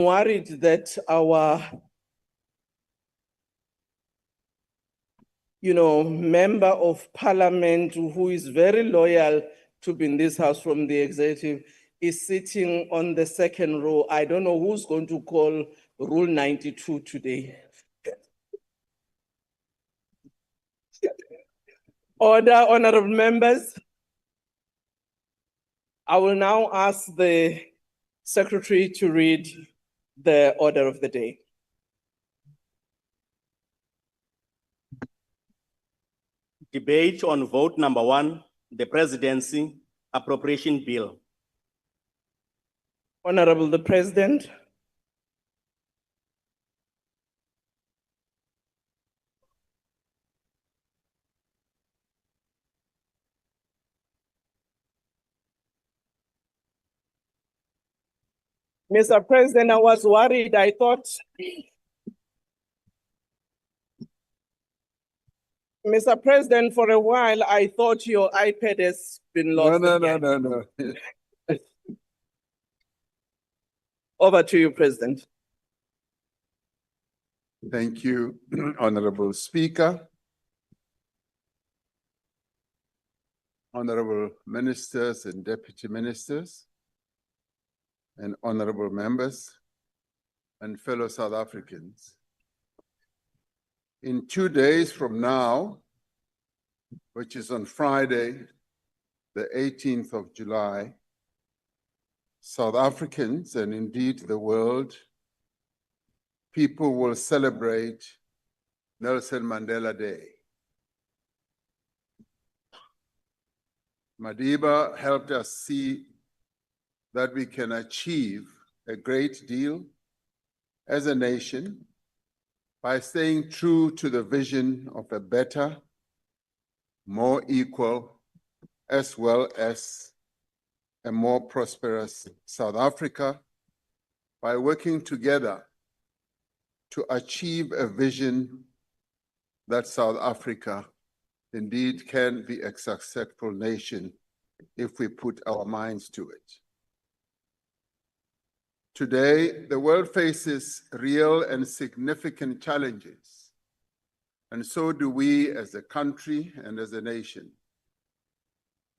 Worried that our member of parliament who is very loyal to be in this house from the executive is sitting on the second row. I don't know who's going to call Rule 92 today. Order, honorable members. I will now ask the secretary to read the order of the day. Debate on vote number 1, the Presidency Appropriation Bill. Honorable the President. Mr. President, I was worried. I thought, Mr. President, for a while, I thought your iPad has been lost. No. Over to you, President. Thank you, Honorable Speaker, Honorable Ministers and Deputy Ministers, and Honorable Members and fellow South Africans. In 2 days from now, which is on Friday, the 18th of July, South Africans, and indeed the world, people will celebrate Nelson Mandela Day. Madiba helped us see that we can achieve a great deal as a nation by staying true to the vision of a better, more equal, as well as a more prosperous South Africa, by working together to achieve a vision that South Africa indeed can be a successful nation if we put our minds to it. Today, the world faces real and significant challenges, and so do we as a country and as a nation.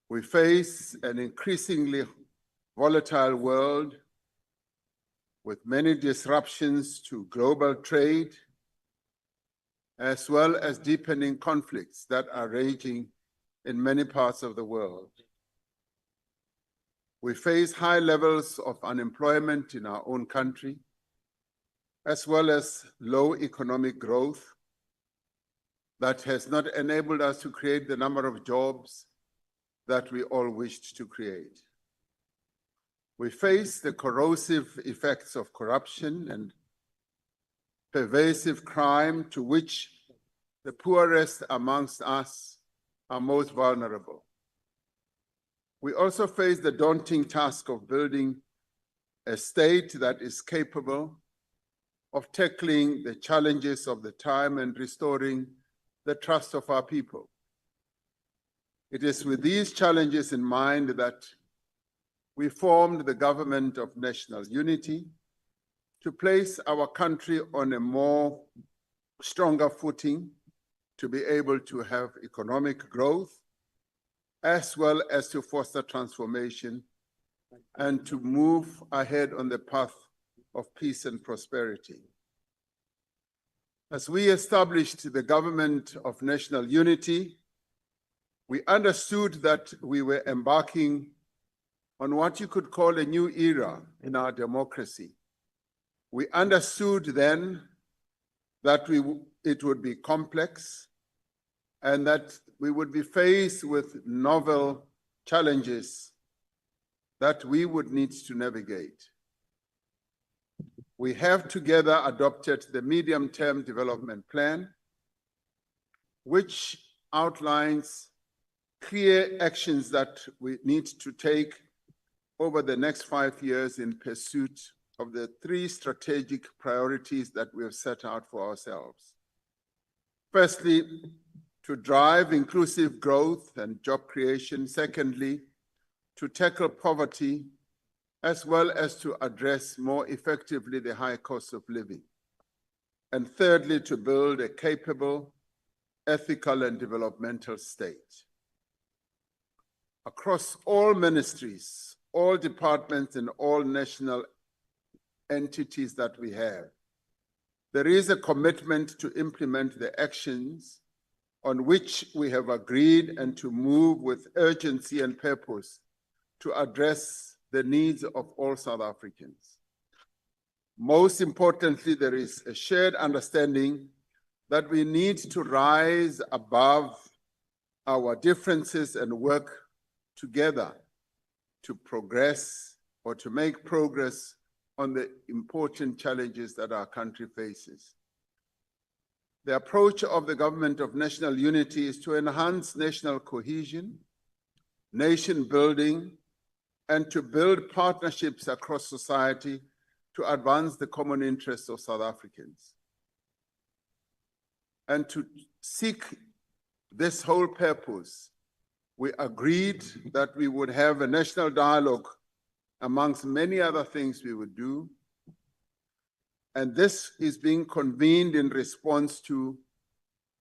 We face an increasingly volatile world with many disruptions to global trade, as well as deepening conflicts that are raging in many parts of the world. We face high levels of unemployment in our own country, as well as low economic growth that has not enabled us to create the number of jobs that we all wished to create. We face the corrosive effects of corruption and pervasive crime to which the poorest amongst us are most vulnerable. We also face the daunting task of building a state that is capable of tackling the challenges of the time and restoring the trust of our people. It is with these challenges in mind that we formed the Government of National Unity to place our country on a more stronger footing, to be able to have economic growth, as well as to foster transformation and to move ahead on the path of peace and prosperity. As we established the Government of National Unity, we understood that we were embarking on what you could call a new era in our democracy. We understood then that it would be complex and that we would be faced with novel challenges that we would need to navigate. We have together adopted the Medium-Term Development Plan, which outlines clear actions that we need to take over the next 5 years in pursuit of the 3 strategic priorities that we have set out for ourselves. Firstly, to drive inclusive growth and job creation. Secondly, to tackle poverty as well as to address more effectively the high cost of living. And thirdly, to build a capable, ethical, and developmental state. Across all ministries, all departments, and all national entities that we have, there is a commitment to implement the actions on which we have agreed and to move with urgency and purpose to address the needs of all South Africans. Most importantly, there is a shared understanding that we need to rise above our differences and work together to progress or to make progress on the important challenges that our country faces. The approach of the Government of National Unity is to enhance national cohesion, nation building, and to build partnerships across society to advance the common interests of South Africans. And to seek this whole purpose, we agreed that we would have a national dialogue amongst many other things we would do. And this is being convened in response to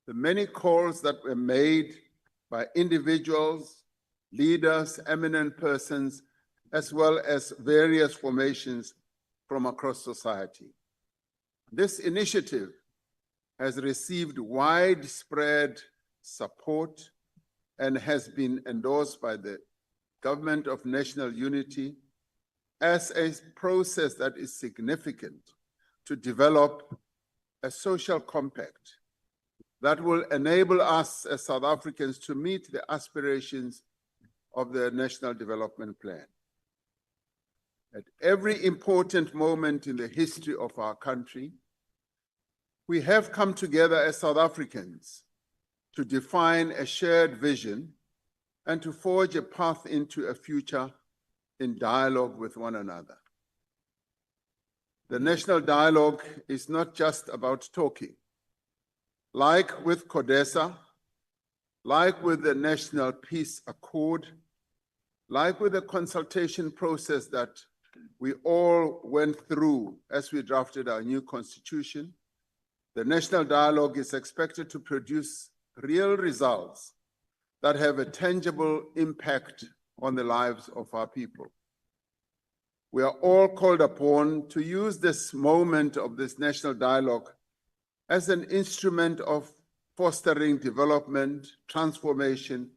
the many calls that were made by individuals, leaders, eminent persons, as well as various formations from across society. This initiative has received widespread support and has been endorsed by the Government of National Unity as a process that is significant to develop a social compact that will enable us as South Africans to meet the aspirations of the National Development Plan. At every important moment in the history of our country, we have come together as South Africans to define a shared vision and to forge a path into a future in dialogue with one another. The national dialogue is not just about talking. Like with CODESA, like with the National Peace Accord, like with the consultation process that we all went through as we drafted our new constitution, the national dialogue is expected to produce real results that have a tangible impact on the lives of our people. We are all called upon to use this moment of this national dialogue as an instrument of fostering development, transformation,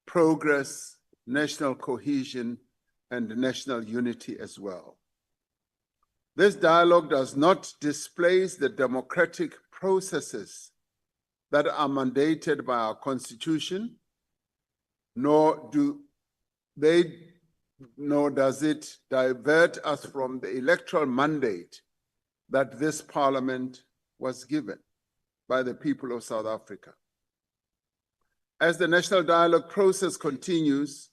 progress, national cohesion, and national unity as well. This dialogue does not displace the democratic processes that are mandated by our Constitution, nor does it divert us from the electoral mandate that this Parliament was given by the people of South Africa. As the national dialogue process continues,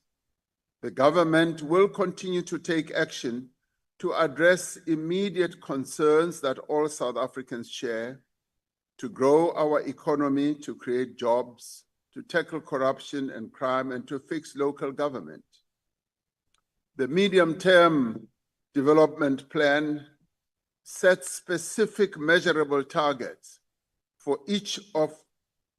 the government will continue to take action to address immediate concerns that all South Africans share, to grow our economy, to create jobs, to tackle corruption and crime, and to fix local government. The medium-term development plan sets specific measurable targets for each of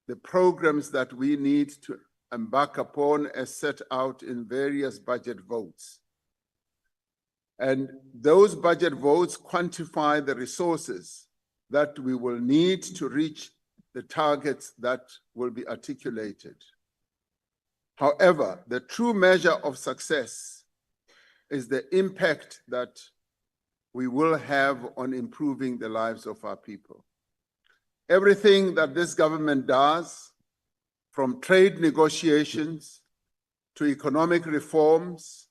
the programs that we need to embark upon as set out in various budget votes. And those budget votes quantify the resources that we will need to reach the targets that will be articulated. However, the true measure of success is the impact that we will have on improving the lives of our people. Everything that this government does, from trade negotiations to economic reforms,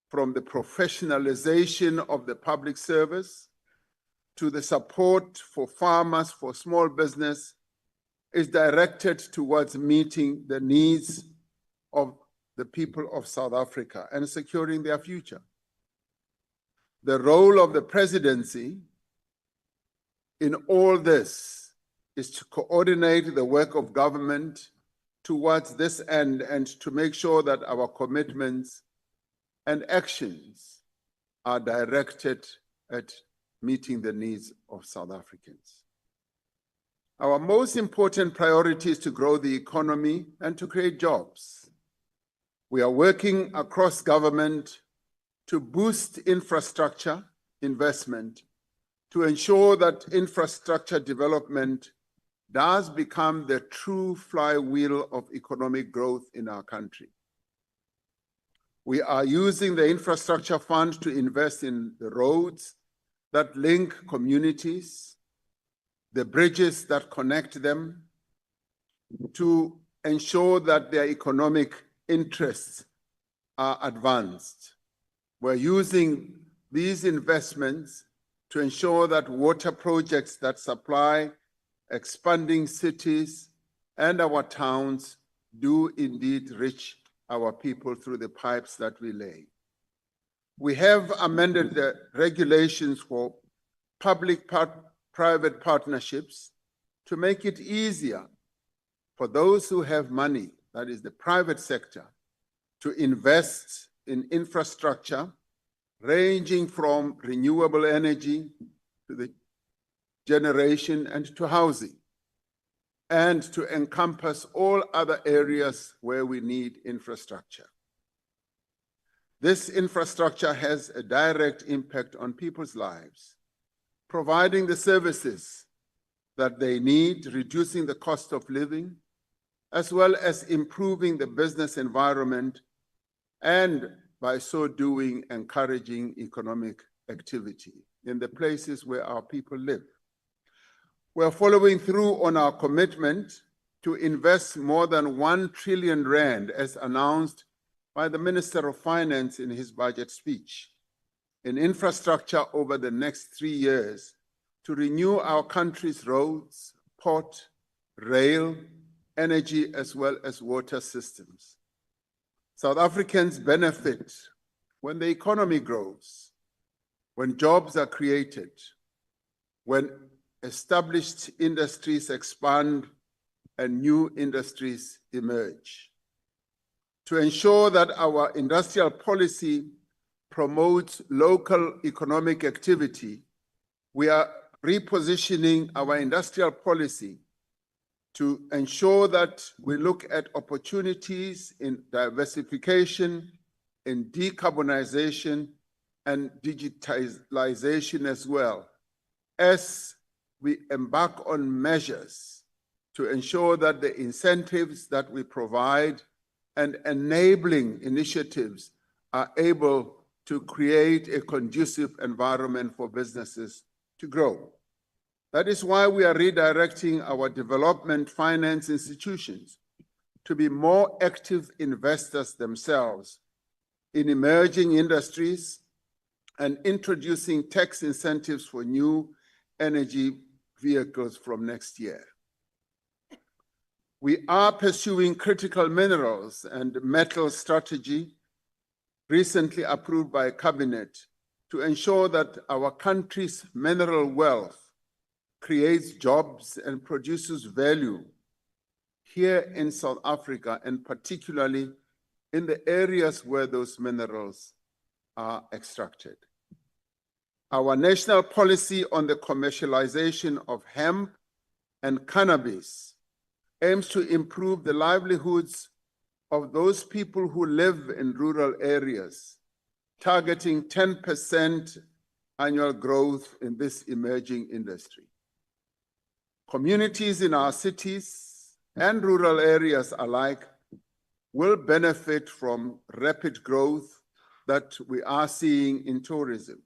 from the professionalization of the public service to the support for farmers, for small business, is directed towards meeting the needs of the people of South Africa and securing their future. The role of the presidency in all this is to coordinate the work of government towards this end and to make sure that our commitments and actions are directed at meeting the needs of South Africans. Our most important priority is to grow the economy and to create jobs. We are working across government to boost infrastructure investment, to ensure that infrastructure development does become the true flywheel of economic growth in our country. We are using the infrastructure fund to invest in the roads that link communities, the bridges that connect them, to ensure that their economic interests are advanced. We're using these investments to ensure that water projects that supply expanding cities and our towns do indeed reach our people through the pipes that we lay. We have amended the regulations for public-private partnerships to make it easier for those who have money, that is the private sector, to invest in infrastructure ranging from renewable energy to the generation and to housing, and to encompass all other areas where we need infrastructure. This infrastructure has a direct impact on people's lives, providing the services that they need, reducing the cost of living, as well as improving the business environment, and by so doing, encouraging economic activity in the places where our people live. We're following through on our commitment to invest more than 1 trillion rand, as announced by the Minister of Finance in his budget speech, in infrastructure over the next 3 years to renew our country's roads, port, rail, energy, as well as water systems. South Africans benefit when the economy grows, when jobs are created, when established industries expand and new industries emerge. To ensure that our industrial policy promotes local economic activity, we are repositioning our industrial policy to ensure that we look at opportunities in diversification, in decarbonization, and digitalization as well, as we embark on measures to ensure that the incentives that we provide and enabling initiatives are able to create a conducive environment for businesses to grow. That is why we are redirecting our development finance institutions to be more active investors themselves in emerging industries and introducing tax incentives for new energy vehicles from next year. We are pursuing critical minerals and metal strategy recently approved by Cabinet to ensure that our country's mineral wealth creates jobs and produces value here in South Africa, and particularly in the areas where those minerals are extracted. Our national policy on the commercialization of hemp and cannabis aims to improve the livelihoods of those people who live in rural areas, targeting 10% annual growth in this emerging industry. Communities in our cities and rural areas alike will benefit from rapid growth that we are seeing in tourism.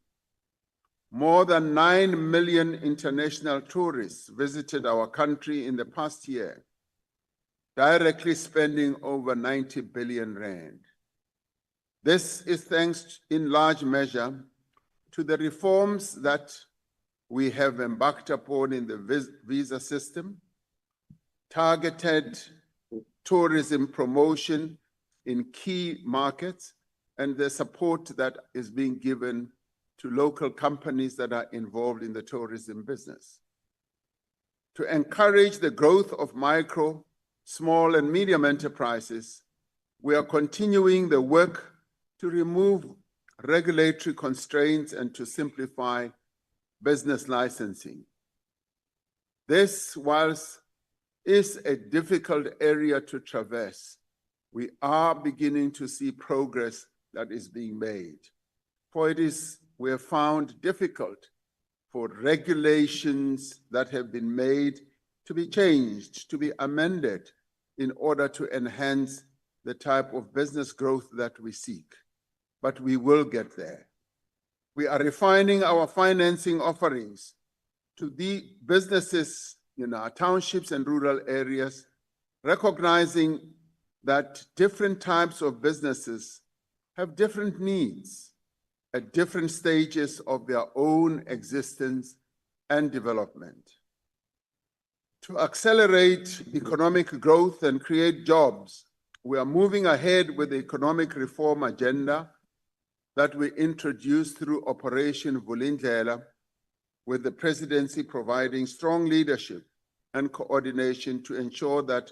More than 9 million international tourists visited our country in the past year, directly spending over 90 billion rand. This is thanks in large measure to the reforms that we have embarked upon in the visa system, targeted tourism promotion in key markets, and the support that is being given to local companies that are involved in the tourism business. To encourage the growth of micro, small, and medium enterprises, we are continuing the work to remove regulatory constraints, and to simplify business licensing. This, whilst is a difficult area to traverse, we are beginning to see progress that is being made. For we have found difficult for regulations that have been made to be changed, to be amended in order to enhance the type of business growth that we seek. But we will get there. We are refining our financing offerings to the businesses in our townships and rural areas, recognizing that different types of businesses have different needs at different stages of their own existence and development. To accelerate economic growth and create jobs, we are moving ahead with the economic reform agenda that we introduced through Operation Vulindlela, with the Presidency providing strong leadership and coordination to ensure that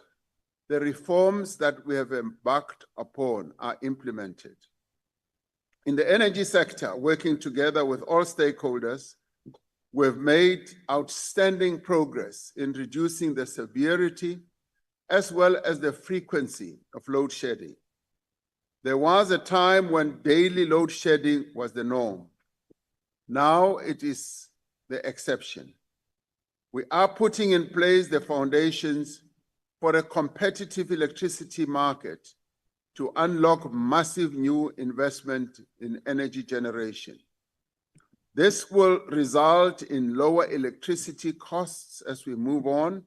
the reforms that we have embarked upon are implemented. In the energy sector, working together with all stakeholders, we've made outstanding progress in reducing the severity as well as the frequency of load shedding. There was a time when daily load shedding was the norm. Now it is the exception. We are putting in place the foundations for a competitive electricity market to unlock massive new investment in energy generation. This will result in lower electricity costs as we move on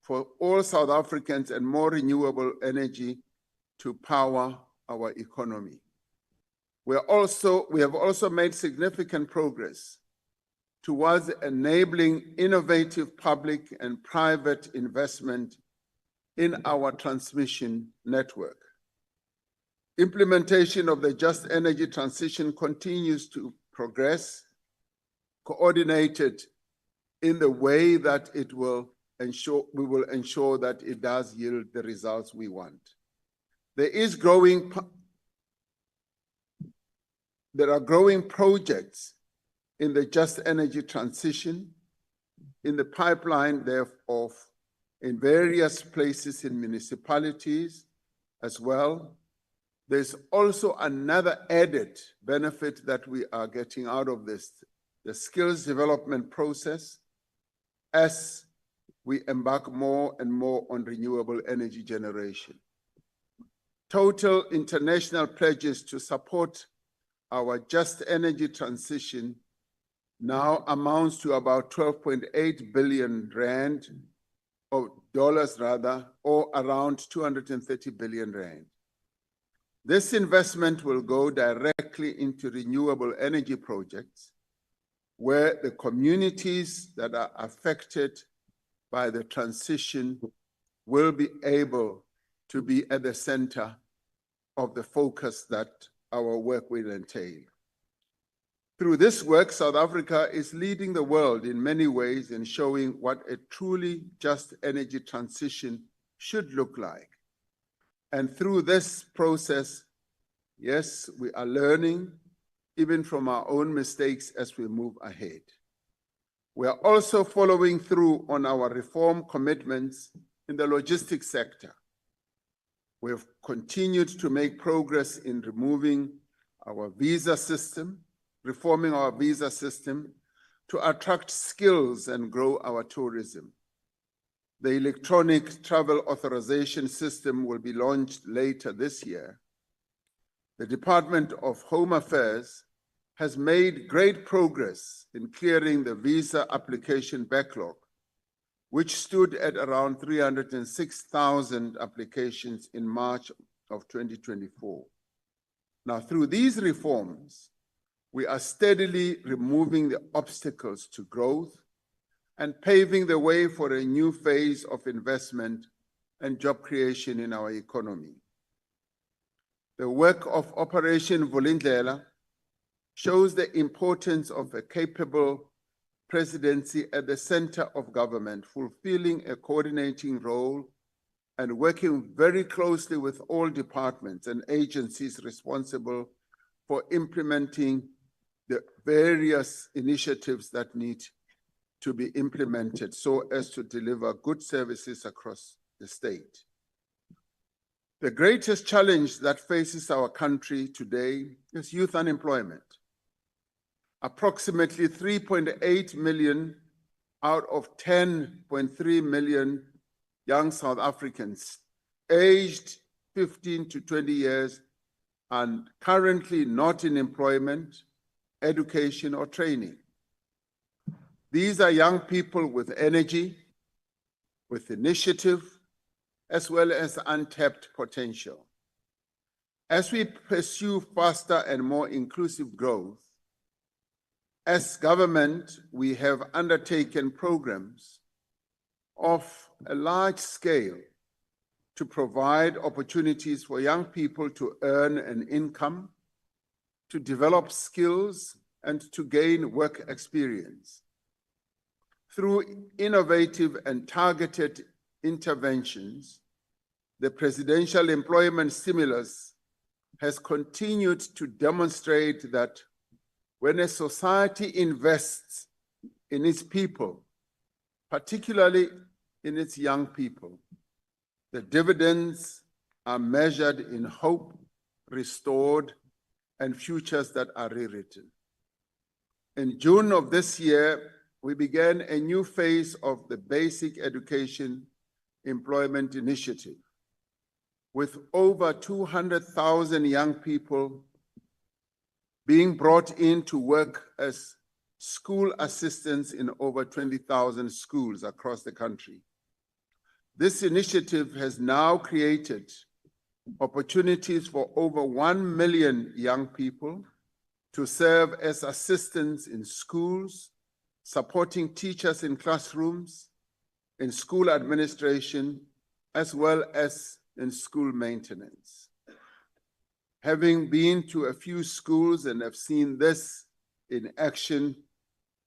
for all South Africans and more renewable energy to power our economy. We have also made significant progress towards enabling innovative public and private investment in our transmission network. Implementation of the Just Energy Transition continues to progress, coordinated in the way that we will ensure that it does yield the results we want. There are growing projects in the Just Energy Transition, in the pipeline thereof, in various places in municipalities as well. There's also another added benefit that we are getting out of this, the skills development process, as we embark more and more on renewable energy generation. Total international pledges to support our Just Energy Transition now amounts to about 12.8 billion rand, or dollars rather, or around 230 billion rand. This investment will go directly into renewable energy projects where the communities that are affected by the transition will be able to be at the center of the focus that our work will entail. Through this work, South Africa is leading the world in many ways in showing what a truly just energy transition should look like. And through this process, yes, we are learning even from our own mistakes as we move ahead. We are also following through on our reform commitments in the logistics sector. We have continued to make progress in removing our visa system, reforming our visa system to attract skills and grow our tourism. The electronic travel authorization system will be launched later this year. The Department of Home Affairs has made great progress in clearing the visa application backlog, which stood at around 306,000 applications in March of 2024. Now, through these reforms, we are steadily removing the obstacles to growth and paving the way for a new phase of investment and job creation in our economy. The work of Operation Vulindlela shows the importance of a capable presidency at the center of government, fulfilling a coordinating role and working very closely with all departments and agencies responsible for implementing the various initiatives that need to be implemented so as to deliver good services across the state. The greatest challenge that faces our country today is youth unemployment. Approximately 3.8 million out of 10.3 million young South Africans aged 15 to 20 years and currently not in employment, education, or training. These are young people with energy, with initiative, as well as untapped potential. As we pursue faster and more inclusive growth, as government, we have undertaken programs of a large scale to provide opportunities for young people to earn an income, to develop skills, and to gain work experience. Through innovative and targeted interventions, the presidential employment stimulus has continued to demonstrate that when a society invests in its people, particularly in its young people, the dividends are measured in hope, restored, and futures that are rewritten. In June of this year, we began a new phase of the Basic Education Employment Initiative, with over 200,000 young people being brought in to work as school assistants in over 20,000 schools across the country. This initiative has now created opportunities for over 1 million young people to serve as assistants in schools, supporting teachers in classrooms, in school administration, as well as in school maintenance. Having been to a few schools and have seen this in action,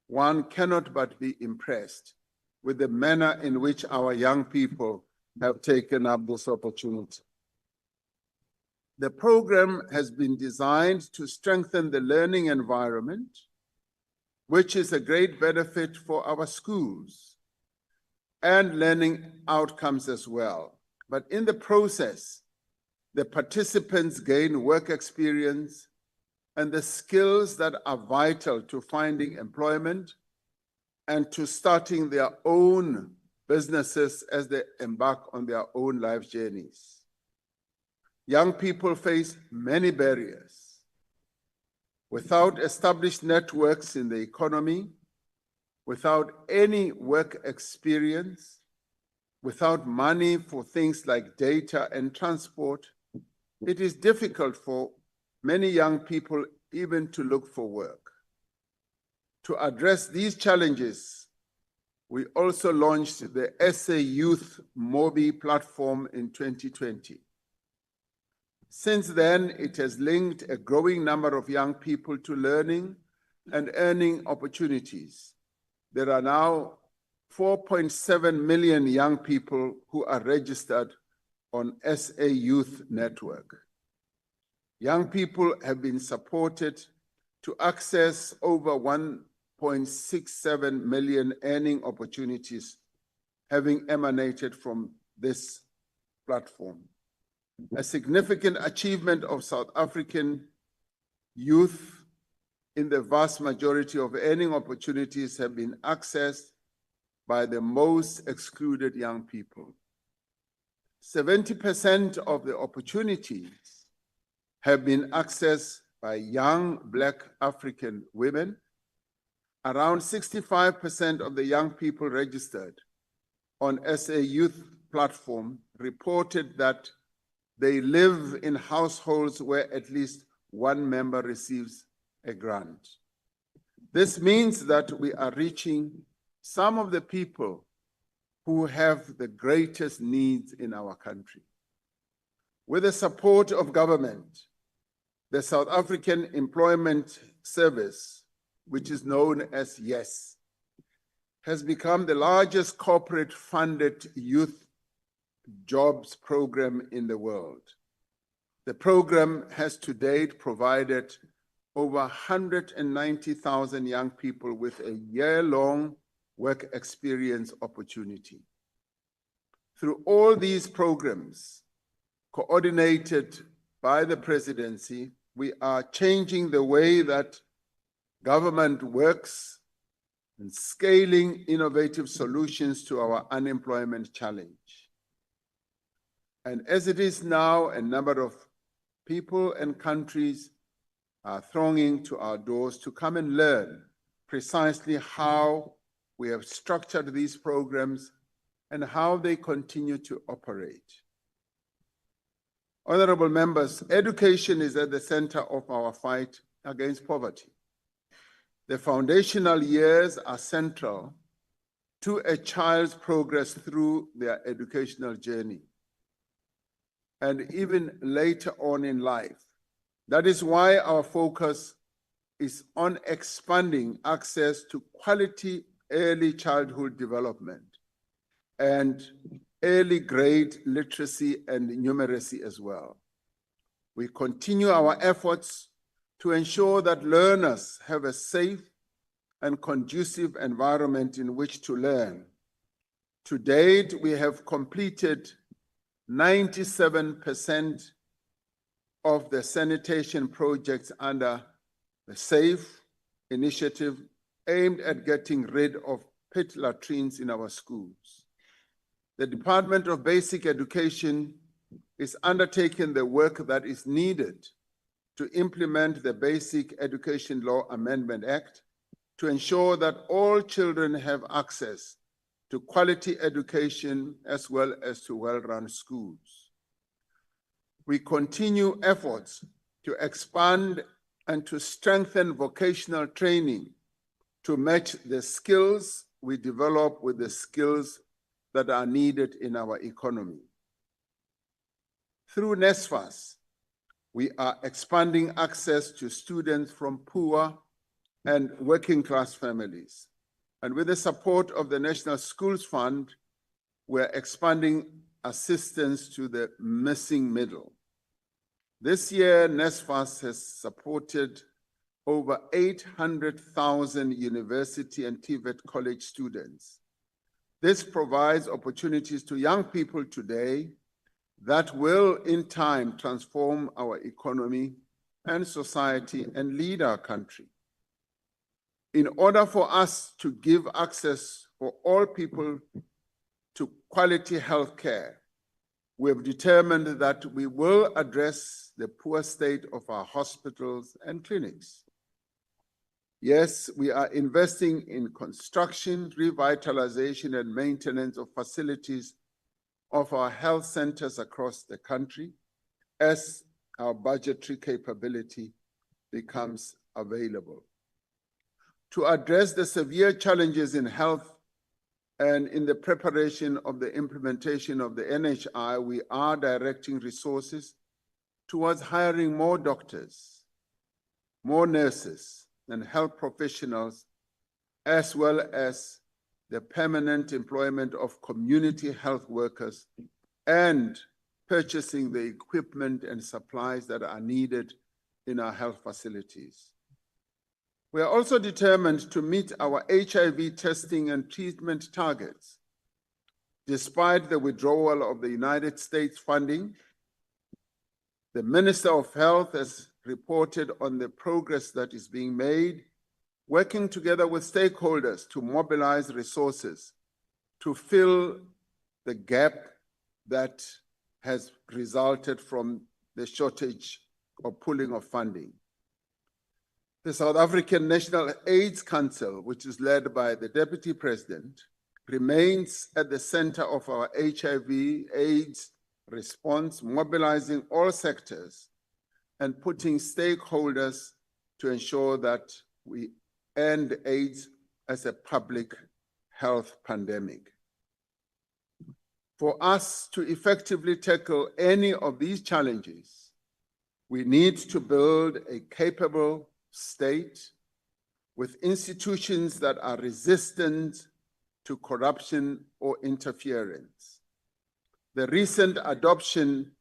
one cannot but be impressed with the manner in which our young people have taken up this opportunity. The program has been designed to strengthen the learning environment, which is a great benefit for our schools and learning outcomes as well. But in the process, the participants gain work experience and the skills that are vital to finding employment and to starting their own businesses as they embark on their own life journeys. Young people face many barriers. Without established networks in the economy, without any work experience, without money for things like data and transport, it is difficult for many young people even to look for work. To address these challenges, we also launched the SA Youth Mobi platform in 2020. Since then, it has linked a growing number of young people to learning and earning opportunities. There are now 4.7 million young people who are registered on SA Youth Network. Young people have been supported to access over 1.67 million earning opportunities having emanated from this platform. A significant achievement of South African youth in the vast majority of earning opportunities have been accessed by the most excluded young people. 70% of the opportunities have been accessed by young Black African women. Around 65% of the young people registered on SA Youth Platform reported that they live in households where at least one member receives a grant. This means that we are reaching some of the people who have the greatest needs in our country. With the support of government, the South African Employment Service, which is known as YES, has become the largest corporate funded youth jobs program in the world. The program has to date provided over 190,000 young people with a year-long work experience opportunity. Through all these programs, coordinated by the Presidency, we are changing the way that government works and scaling innovative solutions to our unemployment challenge. And as it is now, a number of people and countries are thronging to our doors to come and learn precisely how we have structured these programs and how they continue to operate. Honorable members, education is at the center of our fight against poverty. The foundational years are central to a child's progress through their educational journey, and even later on in life. That is why our focus is on expanding access to quality early childhood development and early grade literacy and numeracy as well. We continue our efforts to ensure that learners have a safe and conducive environment in which to learn. To date, we have completed 97% of the sanitation projects under the SAFE initiative aimed at getting rid of pit latrines in our schools. The Department of Basic Education is undertaking the work that is needed to implement the Basic Education Law Amendment Act to ensure that all children have access to quality education as well as to well-run schools. We continue efforts to expand and to strengthen vocational training to match the skills we develop with the skills that are needed in our economy. Through NSFAS, we are expanding access to students from poor and working class families. And with the support of the National Schools Fund, we're expanding assistance to the missing middle. This year, NSFAS has supported over 800,000 university and TVET college students. This provides opportunities to young people today that will, in time, transform our economy and society and lead our country. In order for us to give access for all people to quality health care, we have determined that we will address the poor state of our hospitals and clinics. Yes, we are investing in construction, revitalization, and maintenance of facilities of our health centers across the country as our budgetary capability becomes available. To address the severe challenges in health and in the preparation of the implementation of the NHI, we are directing resources towards hiring more doctors, more nurses, and health professionals, as well as the permanent employment of community health workers and purchasing the equipment and supplies that are needed in our health facilities. We are also determined to meet our HIV testing and treatment targets. Despite the withdrawal of the United States funding, the Minister of Health has reported on the progress that is being made, working together with stakeholders to mobilize resources to fill the gap that has resulted from the shortage or pulling of funding. The South African National AIDS Council, which is led by the Deputy President, remains at the center of our HIV/AIDS response, mobilizing all sectors and putting stakeholders to ensure that we end AIDS as a public health pandemic. For us to effectively tackle any of these challenges, we need to build a capable state with institutions that are resistant to corruption or interference. The recent adoption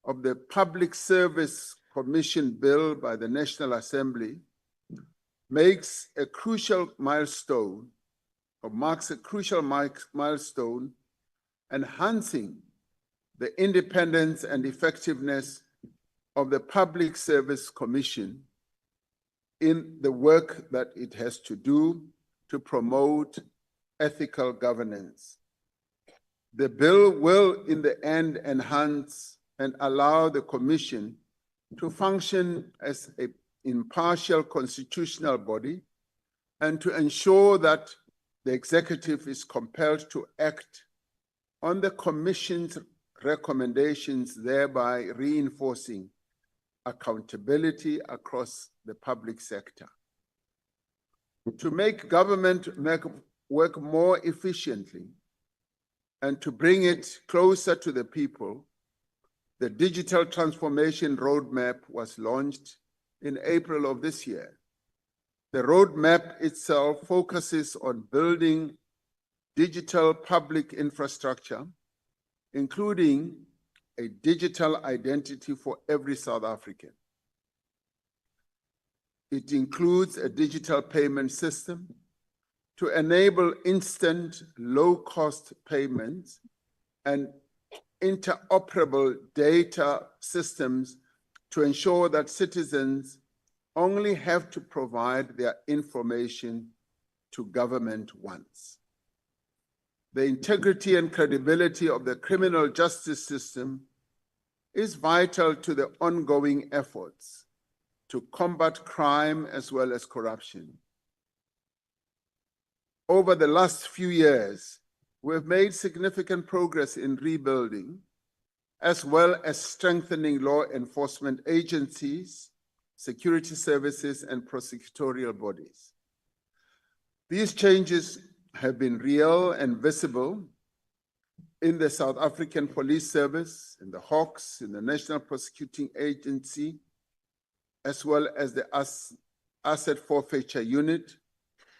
of the Public Service Commission Bill by the National Assembly makes a crucial milestone, or marks a crucial milestone, enhancing the independence and effectiveness of the Public Service Commission in the work that it has to do to promote ethical governance. The bill will, in the end, enhance and allow the Commission to function as an impartial constitutional body and to ensure that the executive is compelled to act on the Commission's recommendations, thereby reinforcing accountability across the public sector. To make government work more efficiently and to bring it closer to the people, the Digital Transformation Roadmap was launched in April of this year. The roadmap itself focuses on building digital public infrastructure, including a digital identity for every South African. It includes a digital payment system to enable instant, low-cost payments and interoperable data systems to ensure that citizens only have to provide their information to government once. The integrity and credibility of the criminal justice system is vital to the ongoing efforts to combat crime as well as corruption. Over the last few years, we've made significant progress in rebuilding, as well as strengthening law enforcement agencies, security services, and prosecutorial bodies. These changes have been real and visible in the South African Police Service, in the Hawks, in the National Prosecuting Agency, as well as the Asset Forfeiture Unit,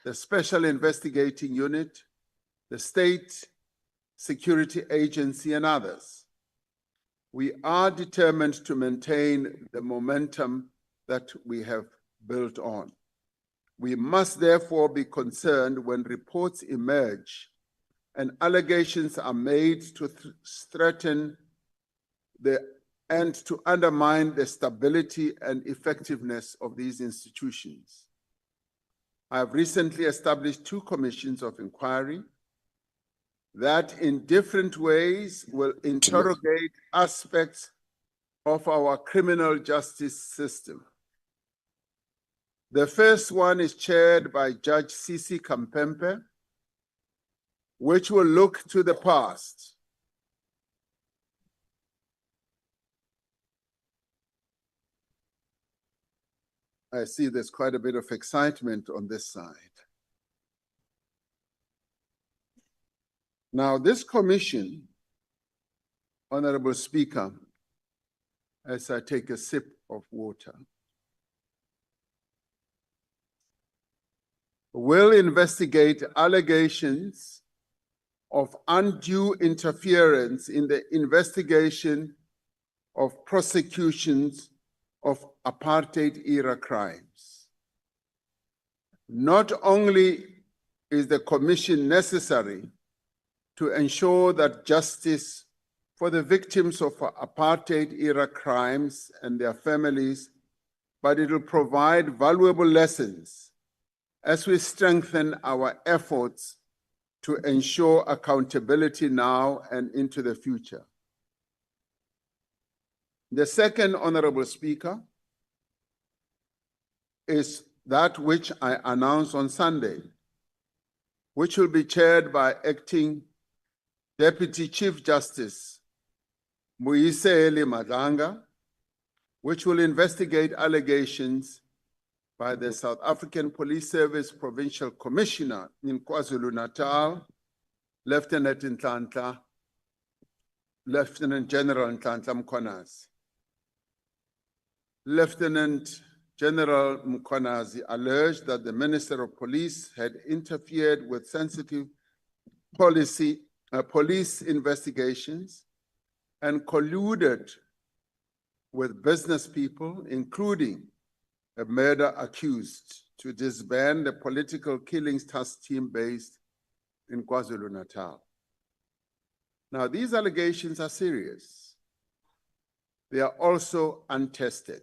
the Special Investigating Unit, the State Security Agency, and others. We are determined to maintain the momentum that we have built on. We must therefore be concerned when reports emerge and allegations are made to threaten and to undermine the stability and effectiveness of these institutions. I have recently established 2 commissions of inquiry that in different ways will interrogate aspects of our criminal justice system. The first one is chaired by Judge Sisi Kampempe, which will look to the past. I see there's quite a bit of excitement on this side. Now, this commission, Honorable Speaker, as I take a sip of water, will investigate allegations of undue interference in the investigation of prosecutions of apartheid-era crimes. Not only is the commission necessary to ensure that justice for the victims of apartheid-era crimes and their families, but it will provide valuable lessons as we strengthen our efforts to ensure accountability now and into the future. The second, Honorable Speaker, is that which I announced on Sunday, which will be chaired by Acting Deputy Chief Justice Muyiseli Madlanga, which will investigate allegations by the South African Police Service Provincial Commissioner in KwaZulu-Natal, Lieutenant General Nhlanhla Mkhwanazi. Lieutenant General Mkhwanazi alleged that the Minister of Police had interfered with sensitive police investigations and colluded with business people, including a murder accused, to disband the political killings task team based in KwaZulu-Natal. Now, these allegations are serious. They are also untested.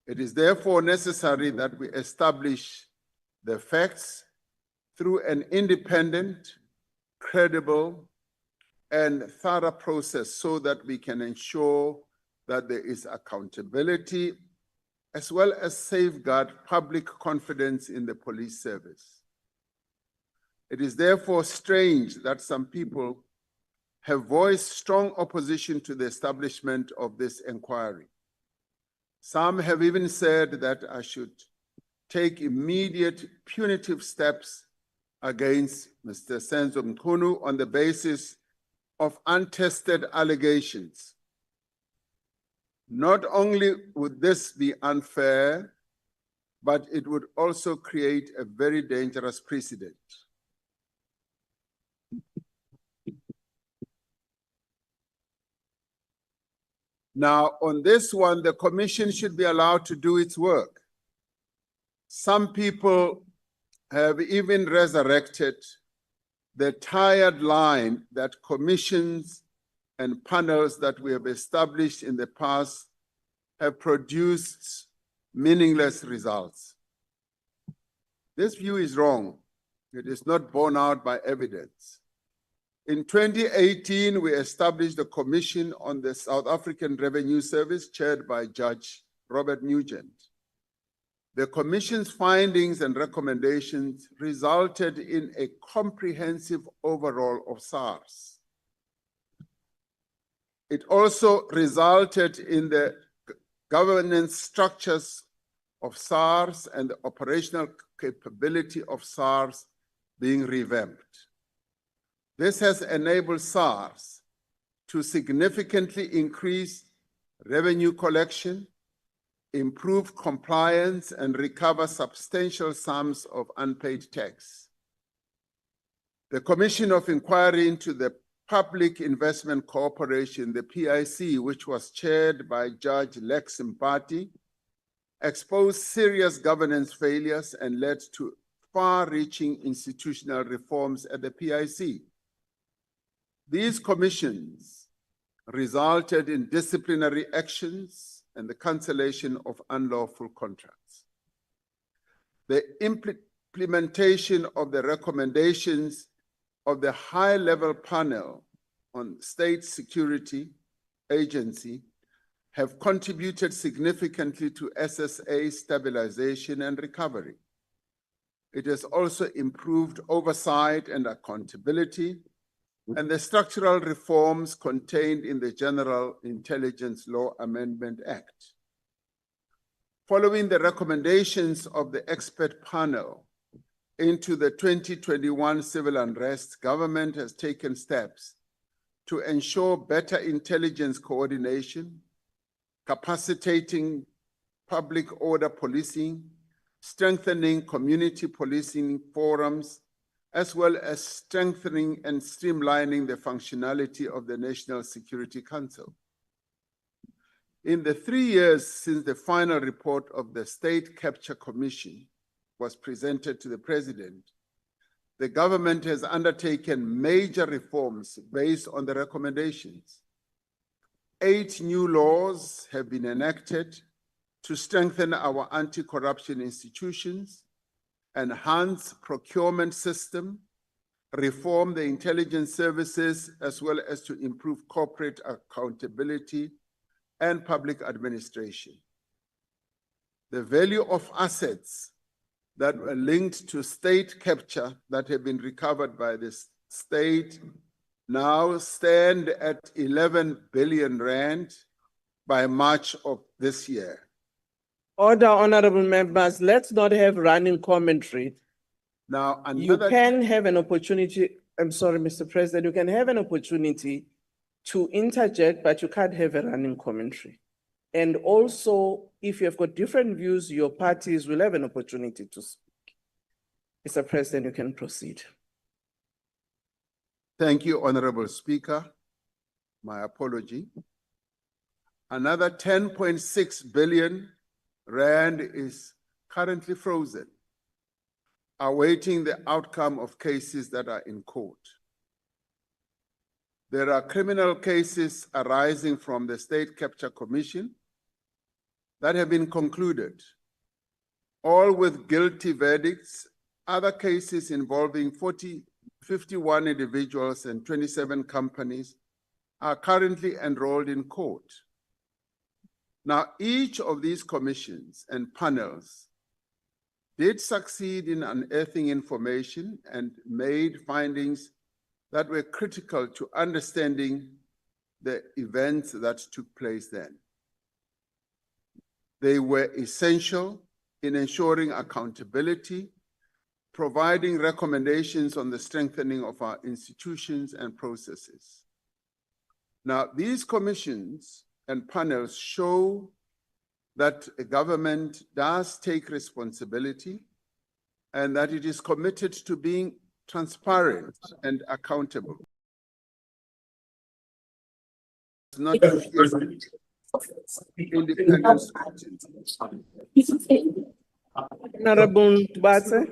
It is therefore necessary that we establish the facts through an independent, credible, and thorough process so that we can ensure that there is accountability as well as safeguard public confidence in the police service. It is therefore strange that some people have voiced strong opposition to the establishment of this inquiry. Some have even said that I should take immediate punitive steps against Mr. Senzo Mkhunu on the basis of untested allegations. Not only would this be unfair, but it would also create a very dangerous precedent. Now, on this one, the commission should be allowed to do its work. Some people have even resurrected the tired line that commissions and panels that we have established in the past have produced meaningless results. This view is wrong. It is not borne out by evidence. In 2018, we established a commission on the South African Revenue Service chaired by Judge Robert Nugent. The commission's findings and recommendations resulted in a comprehensive overhaul of SARS. It also resulted in the governance structures of SARS and the operational capability of SARS being revamped. This has enabled SARS to significantly increase revenue collection, improve compliance, and recover substantial sums of unpaid tax. The Commission of Inquiry into the Public Investment Corporation, the PIC, which was chaired by Judge Lex Mpati, exposed serious governance failures and led to far-reaching institutional reforms at the PIC. These commissions resulted in disciplinary actions and the cancellation of unlawful contracts. The implementation of the recommendations of the high-level panel on state security agency have contributed significantly to SSA stabilization and recovery. It has also improved oversight and accountability, and the structural reforms contained in the General Intelligence Law Amendment Act. Following the recommendations of the expert panel into the 2021 civil unrest, government has taken steps to ensure better intelligence coordination, capacitating public order policing, strengthening community policing forums, as well as strengthening and streamlining the functionality of the National Security Council. In the 3 years since the final report of the State Capture Commission was presented to the President, the government has undertaken major reforms based on the recommendations. 8 new laws have been enacted to strengthen our anti-corruption institutions, enhance procurement system, reform the intelligence services, as well as to improve corporate accountability and public administration. The value of assets that were linked to state capture that have been recovered by the state now stand at 11 billion rand by March of this year. Order, honorable members, let's not have running commentary. Now, You can have an opportunity, I'm sorry, Mr. President, you can have an opportunity to interject, but you can't have a running commentary. And also, if you have got different views, your parties will have an opportunity to speak. Mr. President, you can proceed. Thank you, Honorable Speaker. My apology. Another 10.6 billion rand is currently frozen, awaiting the outcome of cases that are in court. There are criminal cases arising from the State Capture Commission that have been concluded, all with guilty verdicts. Other cases involving 51 individuals and 27 companies are currently enrolled in court. Now, each of these commissions and panels did succeed in unearthing information and made findings that were critical to understanding the events that took place then. They were essential in ensuring accountability, providing recommendations on the strengthening of our institutions and processes. Now, these commissions and panels show that a government does take responsibility and that it is committed to being transparent and accountable. It's not independent scrutiny. Honorable Batse,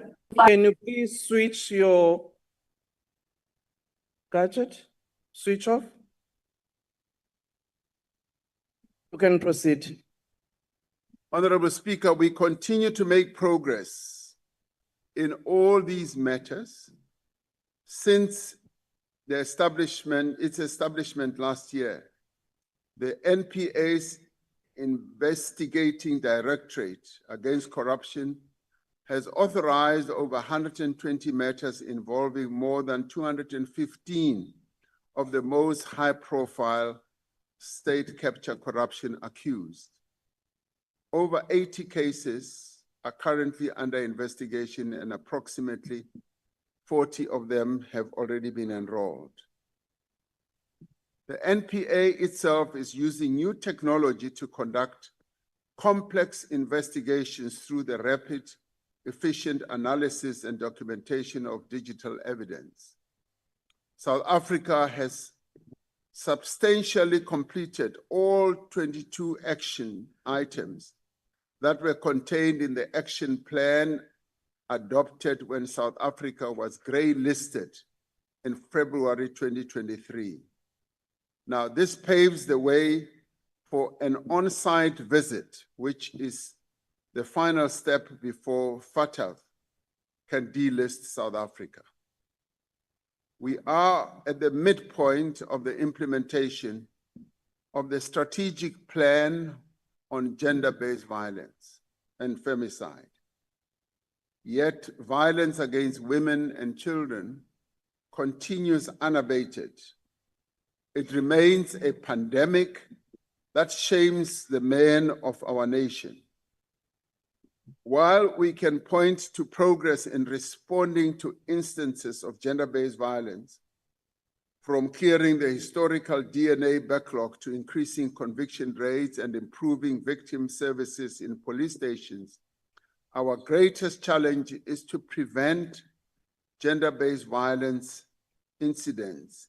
can you please switch your gadget? Switch off? You can proceed. Honorable Speaker, we continue to make progress in all these matters since its establishment last year. The NPA's investigating directorate against corruption has authorized over 120 matters involving more than 215 of the most high-profile state capture corruption accused. Over 80 cases are currently under investigation and approximately 40 of them have already been enrolled. The NPA itself is using new technology to conduct complex investigations through the rapid, efficient analysis and documentation of digital evidence. South Africa has substantially completed all 22 action items that were contained in the action plan adopted when South Africa was grey-listed in February 2023. Now, this paves the way for an on-site visit, which is the final step before FATF can delist South Africa. We are at the midpoint of the implementation of the strategic plan on gender-based violence and femicide. Yet violence against women and children continues unabated. It remains a pandemic that shames the men of our nation. While we can point to progress in responding to instances of gender-based violence, from clearing the historical DNA backlog to increasing conviction rates and improving victim services in police stations, our greatest challenge is to prevent gender-based violence incidents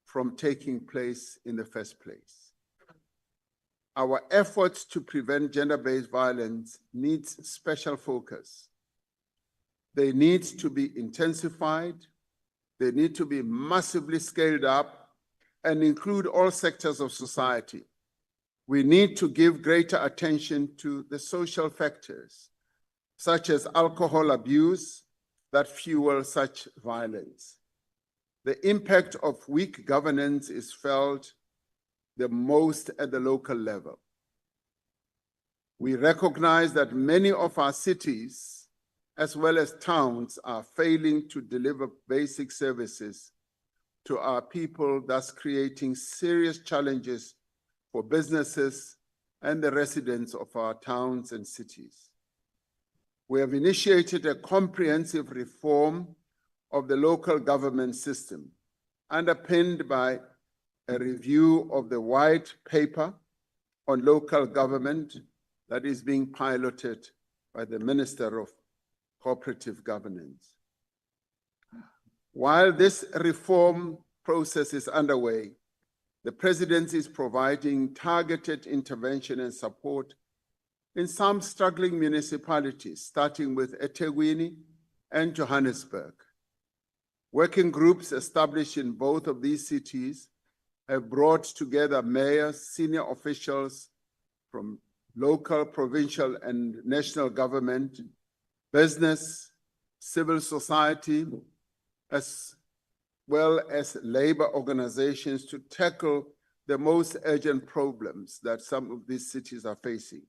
from taking place in the first place. Our efforts to prevent gender-based violence needs special focus. They need to be intensified, they need to be massively scaled up and include all sectors of society. We need to give greater attention to the social factors, such as alcohol abuse, that fuel such violence. The impact of weak governance is felt the most at the local level. We recognize that many of our cities, as well as towns, are failing to deliver basic services to our people, thus creating serious challenges for businesses and the residents of our towns and cities. We have initiated a comprehensive reform of the local government system, underpinned by a review of the white paper on local government that is being piloted by the Minister of Cooperative Governance. While this reform process is underway, The Presidency is providing targeted intervention and support in some struggling municipalities, starting with eThekwini and Johannesburg. Working groups established in both of these cities have brought together mayors, senior officials from local, provincial, and national government, business, civil society, as well as labor organizations to tackle the most urgent problems that some of these cities are facing.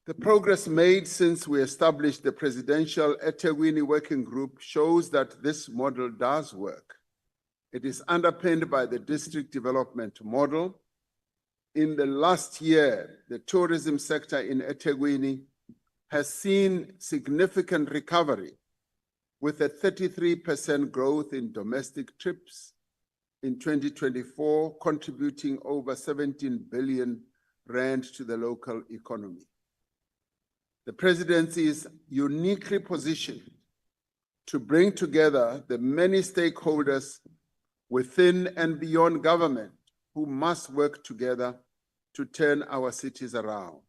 The progress made since we established the Presidential eThekwini Working Group shows that this model does work. It is underpinned by the district development model. In the last year, the tourism sector in eThekwini has seen significant recovery, with a 33% growth in domestic trips in 2024, contributing over 17 billion rand to the local economy. The Presidency is uniquely positioned to bring together the many stakeholders within and beyond government who must work together to turn our cities around.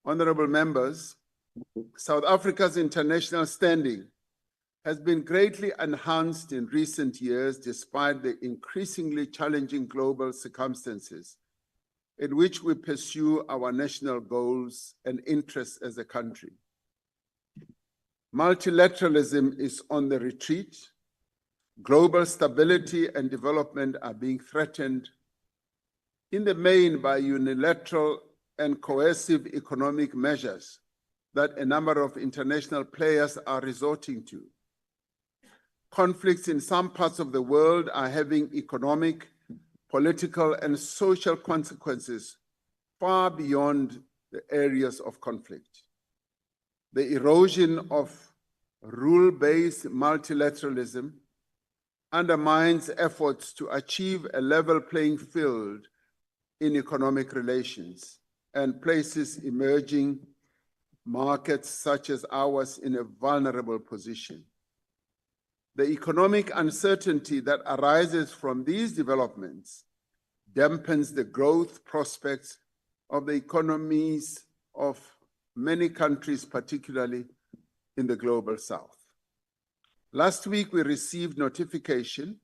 Honorable members, South Africa's international standing has been greatly enhanced in recent years despite the increasingly challenging global circumstances in which we pursue our national goals and interests as a country. Multilateralism is on the retreat. Global stability and development are being threatened in the main by unilateral and coercive economic measures that a number of international players are resorting to. Conflicts in some parts of the world are having economic, political, and social consequences far beyond the areas of conflict. The erosion of rule-based multilateralism undermines efforts to achieve a level playing field in economic relations and places emerging markets such as ours in a vulnerable position. The economic uncertainty that arises from these developments dampens the growth prospects of the economies of many countries, particularly in the global south. Last week, we received notification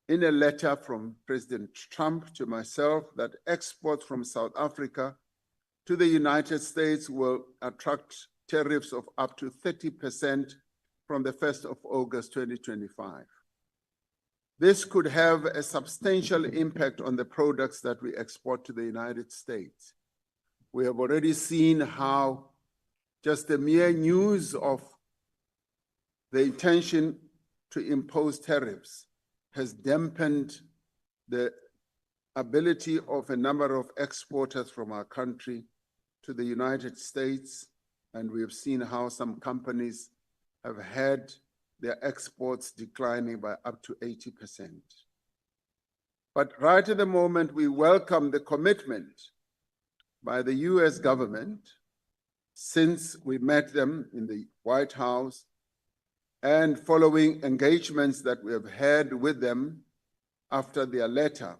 in a letter from President Trump to myself that exports from South Africa to the United States will attract tariffs of up to 30% from the 1st of August 2025. This could have a substantial impact on the products that we export to the United States. We have already seen how just the mere news of the intention to impose tariffs has dampened the ability of a number of exporters from our country to the United States, and we have seen how some companies have had their exports declining by up to 80%. But right at the moment, we welcome the commitment by the US government since we met them in the White House and following engagements that we have had with them after their letter,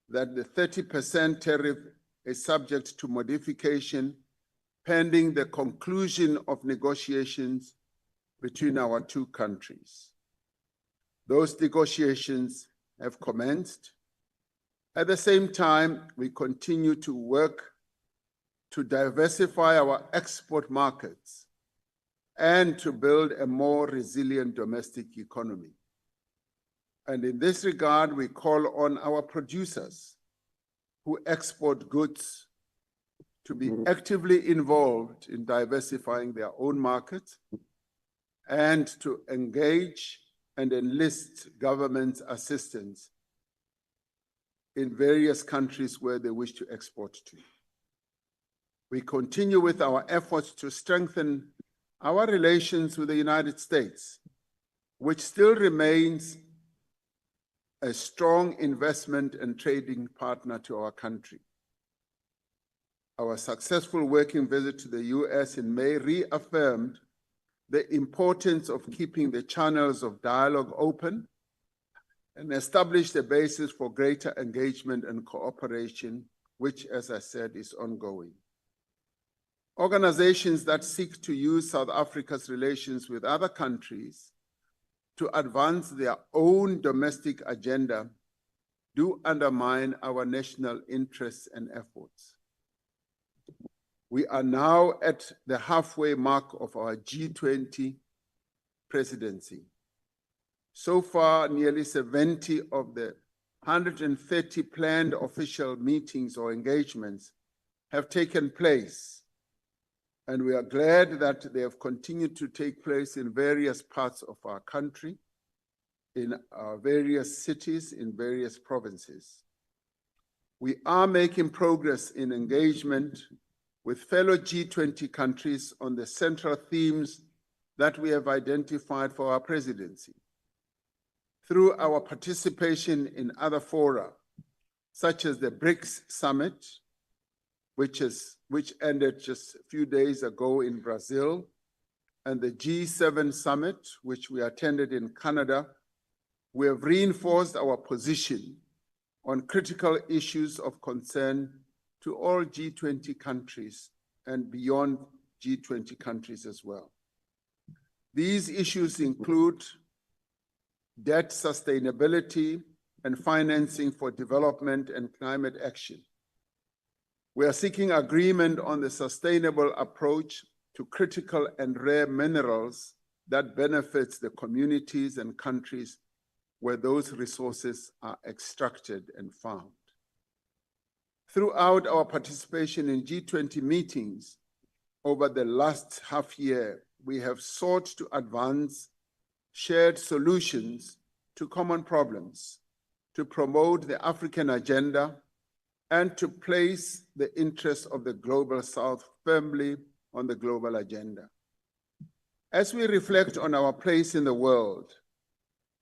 that the 30% tariff is subject to modification pending the conclusion of negotiations between our two countries. Those negotiations have commenced. At the same time, we continue to work to diversify our export markets and to build a more resilient domestic economy. And in this regard, we call on our producers who export goods to be actively involved in diversifying their own markets and to engage and enlist government assistance in various countries where they wish to export to. We continue with our efforts to strengthen our relations with the United States, which still remains a strong investment and trading partner to our country. Our successful working visit to the US in May reaffirmed the importance of keeping the channels of dialogue open and establish the basis for greater engagement and cooperation, which, as I said, is ongoing. Organizations that seek to use South Africa's relations with other countries to advance their own domestic agenda do undermine our national interests and efforts. We are now at the halfway mark of our G20 presidency. So far, nearly 70 of the 130 planned official meetings or engagements have taken place, and we are glad that they have continued to take place in various parts of our country, in our various cities, in various provinces. We are making progress in engagement with fellow G20 countries on the central themes that we have identified for our presidency. Through our participation in other fora, such as the BRICS Summit, which ended just a few days ago in Brazil, and the G7 Summit, which we attended in Canada, we have reinforced our position on critical issues of concern to all G20 countries and beyond G20 countries as well. These issues include debt sustainability and financing for development and climate action. We are seeking agreement on the sustainable approach to critical and rare minerals that benefits the communities and countries where those resources are extracted and found. Throughout our participation in G20 meetings over the last half year, we have sought to advance shared solutions to common problems, to promote the African agenda, and to place the interests of the Global South firmly on the global agenda. As we reflect on our place in the world,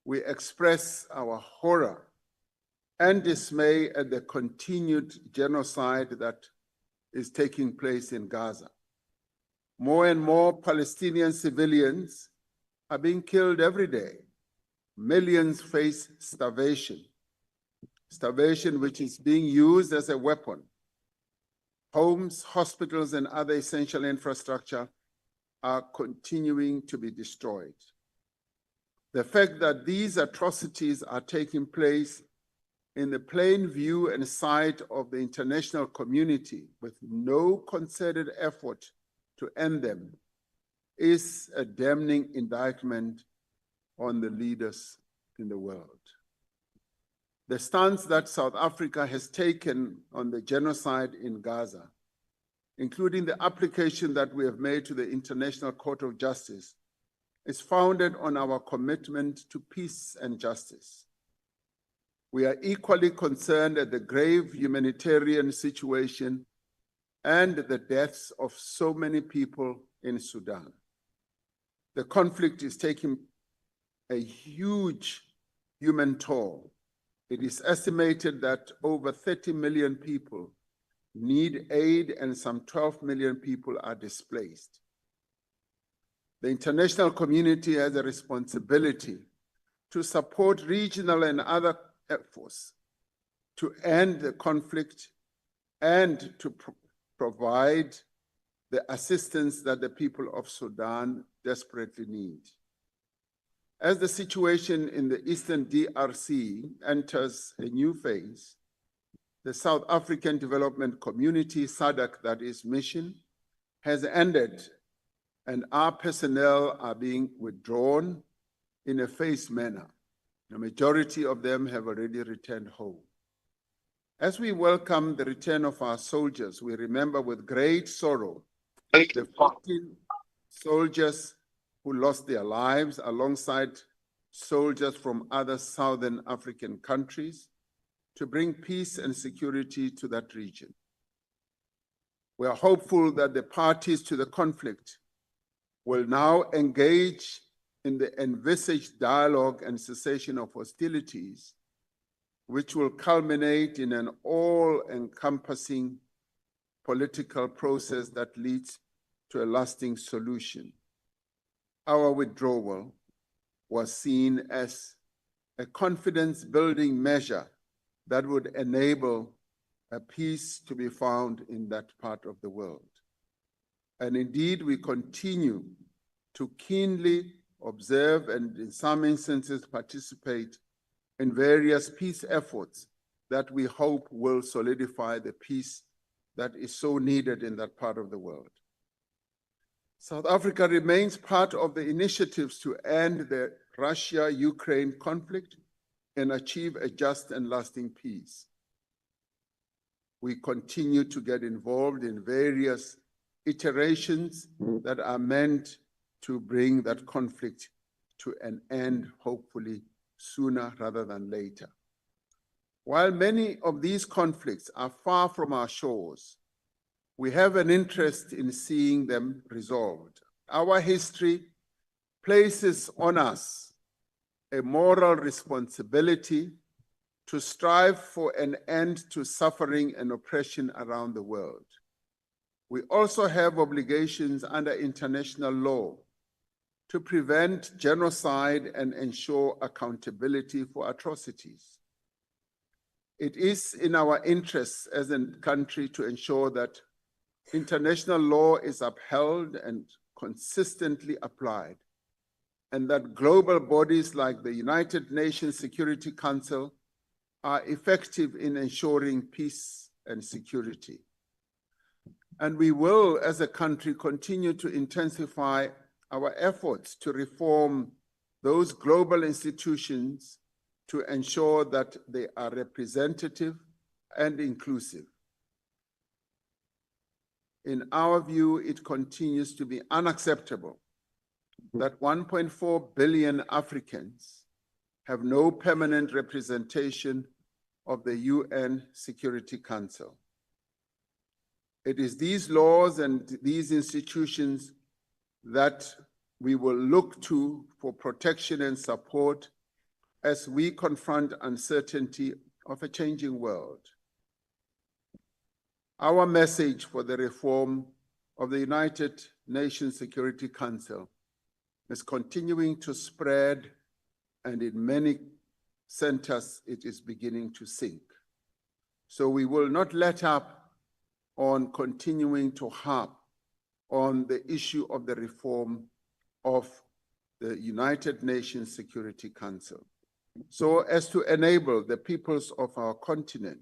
we express our horror and dismay at the continued genocide that is taking place in Gaza. More and more Palestinian civilians are being killed every day. Millions face starvation, which is being used as a weapon. Homes, hospitals, and other essential infrastructure are continuing to be destroyed. The fact that these atrocities are taking place in the plain view and sight of the international community with no concerted effort to end them is a damning indictment on the leaders in the world. The stance that South Africa has taken on the genocide in Gaza, including the application that we have made to the International Court of Justice, is founded on our commitment to peace and justice. We are equally concerned at the grave humanitarian situation and the deaths of so many people in Sudan. The conflict is taking a huge human toll. It is estimated that over 30 million people need aid and some 12 million people are displaced. The international community has a responsibility to support regional and other efforts to end the conflict and to provide the assistance that the people of Sudan desperately need. As the situation in the Eastern DRC enters a new phase, the South African Development Community, SADC, that is mission, has ended, and our personnel are being withdrawn in a phased manner. The majority of them have already returned home. As we welcome the return of our soldiers, we remember with great sorrow the 14 soldiers who lost their lives alongside soldiers from other Southern African countries to bring peace and security to that region. We are hopeful that the parties to the conflict will now engage in the envisaged dialogue and cessation of hostilities, which will culminate in an all-encompassing political process that leads to a lasting solution. Our withdrawal was seen as a confidence-building measure that would enable a peace to be found in that part of the world. And indeed, we continue to keenly observe and in some instances participate in various peace efforts that we hope will solidify the peace that is so needed in that part of the world. South Africa remains part of the initiatives to end the Russia-Ukraine conflict and achieve a just and lasting peace. We continue to get involved in various iterations that are meant to bring that conflict to an end, hopefully sooner rather than later. While many of these conflicts are far from our shores, we have an interest in seeing them resolved. Our history places on us a moral responsibility to strive for an end to suffering and oppression around the world. We also have obligations under international law to prevent genocide and ensure accountability for atrocities. It is in our interests as a country to ensure that international law is upheld and consistently applied, and that global bodies like the United Nations Security Council are effective in ensuring peace and security. And we will, as a country, continue to intensify our efforts to reform those global institutions to ensure that they are representative and inclusive. In our view, it continues to be unacceptable that 1.4 billion Africans have no permanent representation of the UN Security Council. It is these laws and these institutions that we will look to for protection and support as we confront uncertainty of a changing world. Our message for the reform of the United Nations Security Council is continuing to spread, and in many centers it is beginning to sink. So we will not let up on continuing to harp on the issue of the reform of the United Nations Security Council, so as to enable the peoples of our continent,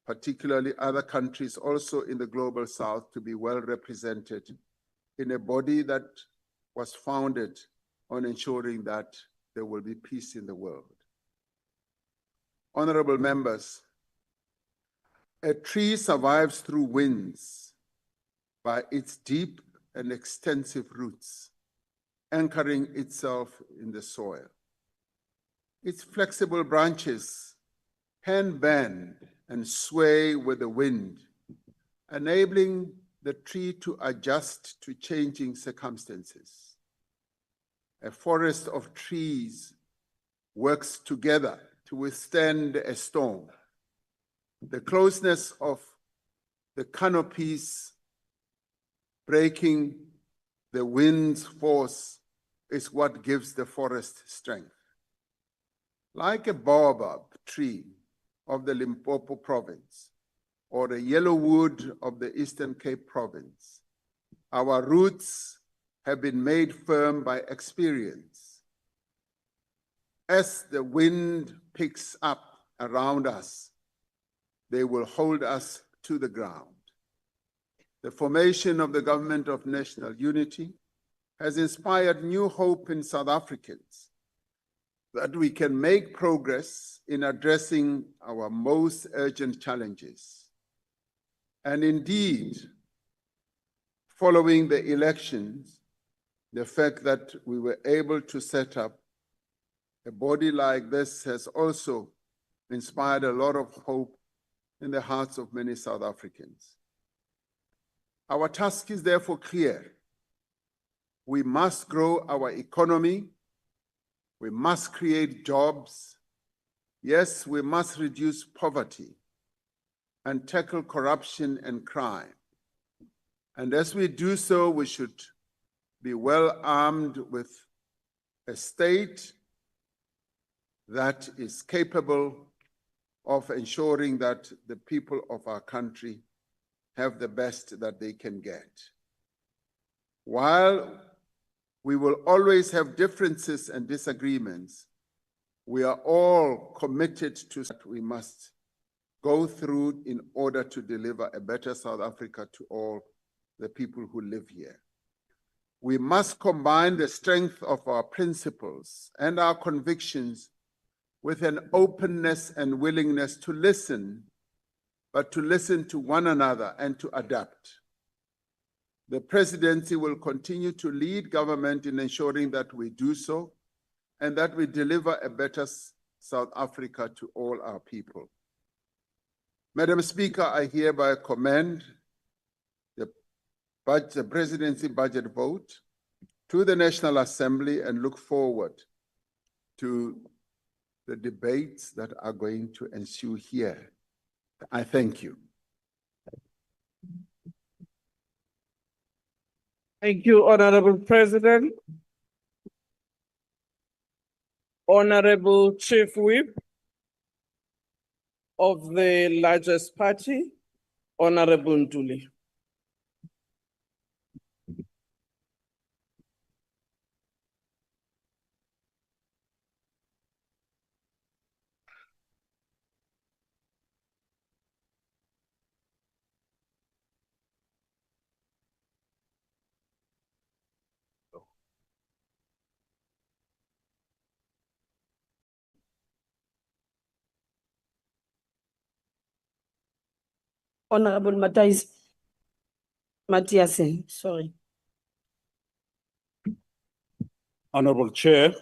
particularly other countries also in the global south, to be well represented in a body that was founded on ensuring that there will be peace in the world. Honorable members, a tree survives through winds by its deep and extensive roots, anchoring itself in the soil. Its flexible branches can bend and sway with the wind, enabling the tree to adjust to changing circumstances. A forest of trees works together to withstand a storm. The closeness of the canopies breaking the wind's force is what gives the forest strength. Like a baobab tree of the Limpopo province or a yellowwood of the Eastern Cape province, our roots have been made firm by experience. As the wind picks up around us, they will hold us to the ground. The formation of the Government of National Unity has inspired new hope in South Africans that we can make progress in addressing our most urgent challenges. And indeed, following the elections, the fact that we were able to set up a body like this has also inspired a lot of hope in the hearts of many South Africans. Our task is therefore clear. We must grow our economy. We must create jobs. Yes, we must reduce poverty and tackle corruption and crime. And as we do so, we should be well armed with a state that is capable of ensuring that the people of our country have the best that they can get. While we will always have differences and disagreements, we are all committed to that we must go through in order to deliver a better South Africa to all the people who live here. We must combine the strength of our principles and our convictions with an openness and willingness to listen, but to listen to one another and to adapt. The presidency will continue to lead government in ensuring that we do so and that we deliver a better South Africa to all our people. Madam Speaker, I hereby commend the presidency budget vote to the National Assembly and look forward to the debates that are going to ensue here. I thank you. Thank you, Honorable President. Honorable Chief Whip of the largest party, Honorable Ntuli. Honorable Matiasen, sorry. Honorable Chair,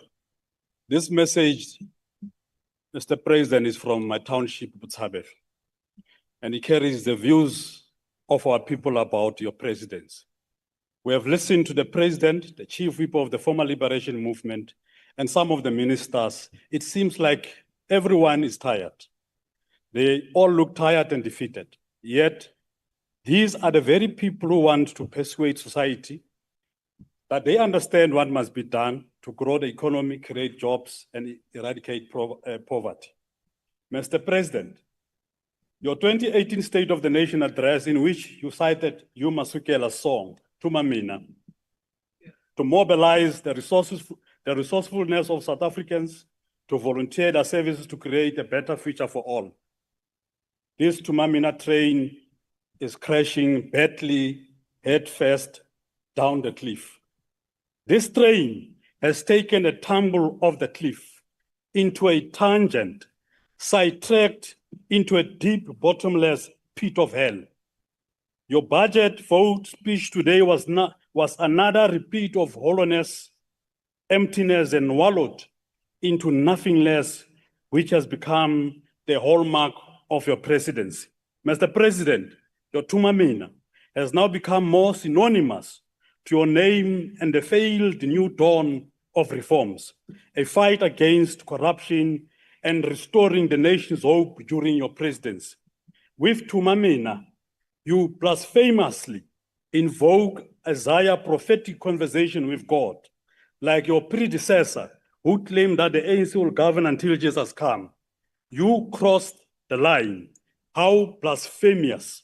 this message, Mr. President, is from my township, Botshabelo, and it carries the views of our people about your presidency. We have listened to the President, the Chief Whip of the Former Liberation Movement, and some of the ministers. It seems like everyone is tired. They all look tired and defeated. Yet, these are the very people who want to persuade society that they understand what must be done to grow the economy, create jobs, and eradicate poverty. Mr. President, your 2018 State of the Nation address, in which you cited Hugh Masukela's song, Tumamina, to mobilize the resourcefulness of South Africans to volunteer their services to create a better future for all. This Tumamina train is crashing badly, head first, down the cliff. This train has taken a tumble off the cliff into a tangent, sidetracked into a deep, bottomless pit of hell. Your budget vote speech today was another repeat of hollowness, emptiness, and wallowed into nothingness, which has become the hallmark of your presidency. Mr. President, your Tumamina has now become more synonymous to your name and the failed new dawn of reforms, a fight against corruption and restoring the nation's hope during your presidency. With Tumamina, you blasphemously invoke Isaiah's prophetic conversation with God, like your predecessor who claimed that the ANC will govern until Jesus comes. You crossed the line. How blasphemous.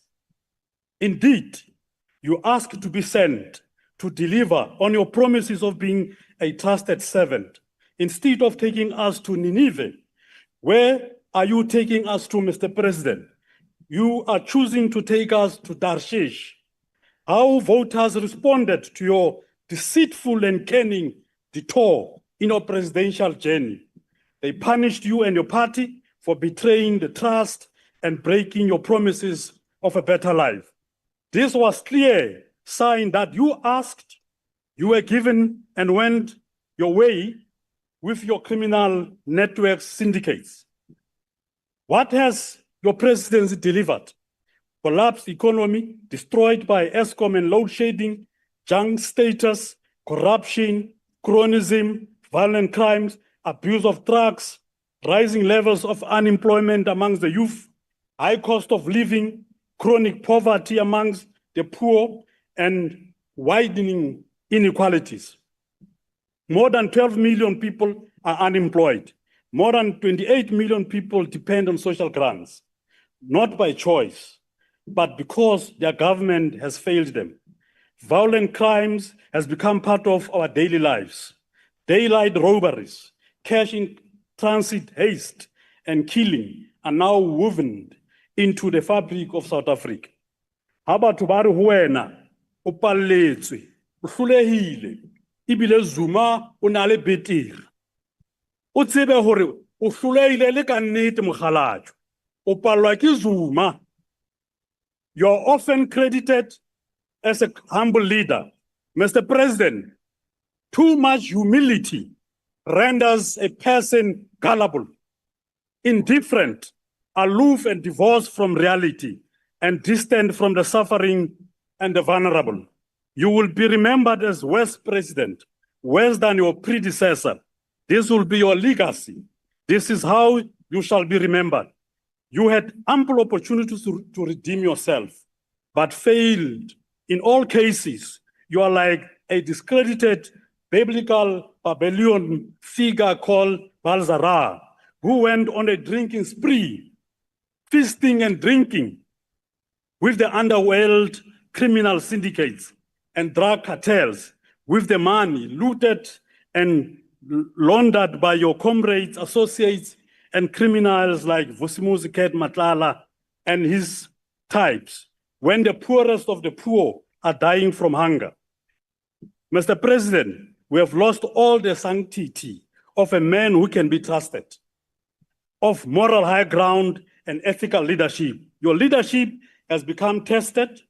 Indeed, you ask to be sent to deliver on your promises of being a trusted servant. Instead of taking us to Nineveh, where are you taking us to, Mr. President? You are choosing to take us to Tarshish. How voters responded to your deceitful and cunning detour in your presidential journey. They punished you and your party for betraying the trust and breaking your promises of a better life. This was clear sign that you asked, you were given, and went your way with your criminal network syndicates. What has your presidency delivered? Collapsed economy, destroyed by ESCOM and load shedding, junk status, corruption, chronism, violent crimes, abuse of drugs, rising levels of unemployment amongst the youth, high cost of living, chronic poverty amongst the poor, and widening inequalities. More than 12 million people are unemployed. More than 28 million people depend on social grants, not by choice, but because their government has failed them. Violent crimes has become part of our daily lives. Daylight robberies, cash in transit haste, and killing are now woven into the fabric of South Africa. Ha batho ba re ho wena o palletswe, o hlolehile, ebile Zuma o na le betere. O tsebe hore o hlolehile le ka nnete mokgalatso. O pallwa ke Zuma. You're often credited as a humble leader. Mr. President, too much humility renders a person gullible, indifferent, aloof and divorced from reality, and distant from the suffering and the vulnerable. You will be remembered as worse president, worse than your predecessor. This will be your legacy. This is how you shall be remembered. You had ample opportunities to redeem yourself, but failed. In all cases, you are like a discredited biblical Babylonian figure called Balzarah, who went on a drinking spree, feasting and drinking with the underworld criminal syndicates and drug cartels, with the money looted and laundered by your comrades, associates, and criminals like Vusimuzi Matlala and his types, when the poorest of the poor are dying from hunger. Mr. President, we have lost all the sanctity of a man who can be trusted, of moral high ground and ethical leadership. Your leadership has become tested,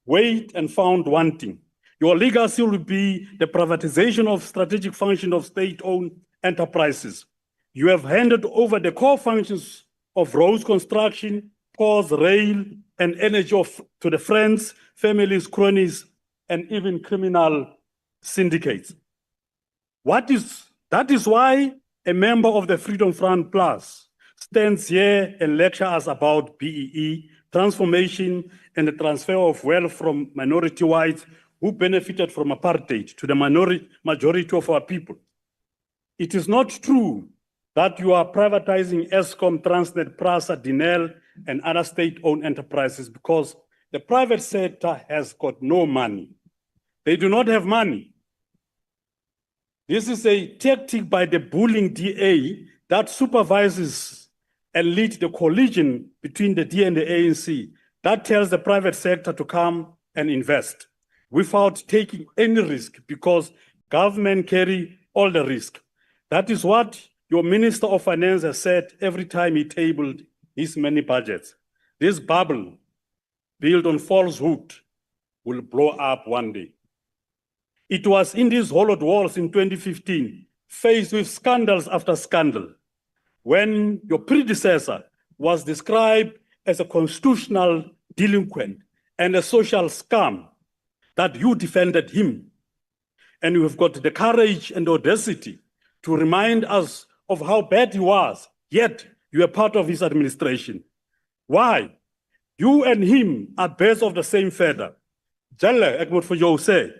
weighed, and found wanting. Your legacy will be the privatization of strategic function of state-owned enterprises. You have handed over the core functions of roads construction, ports, rail, and energy to the friends, families, cronies, and even criminal syndicates. That is why a member of the Freedom Front Plus stands here and lectures us about BEE, transformation, and the transfer of wealth from minority whites who benefited from apartheid to the majority of our people. It is not true that you are privatizing Eskom, Transnet, Prasa, Dinel, and other state-owned enterprises because the private sector has got no money. They do not have money. This is a tactic by the bullying DA that supervises and leads the collision between the D and the ANC that tells the private sector to come and invest without taking any risk because government carry all the risk. That is what your Minister of Finance has said every time he tabled his many budgets. This bubble built on falsehood will blow up one day. It was in these hollowed walls in 2015, faced with scandals after scandal, when your predecessor was described as a constitutional delinquent and a social scum, that you defended him. And you have got the courage and audacity to remind us of how bad he was, yet you are part of his administration. Why? You and him are birds of the same feather. Jelle, ek moet vir jou sê,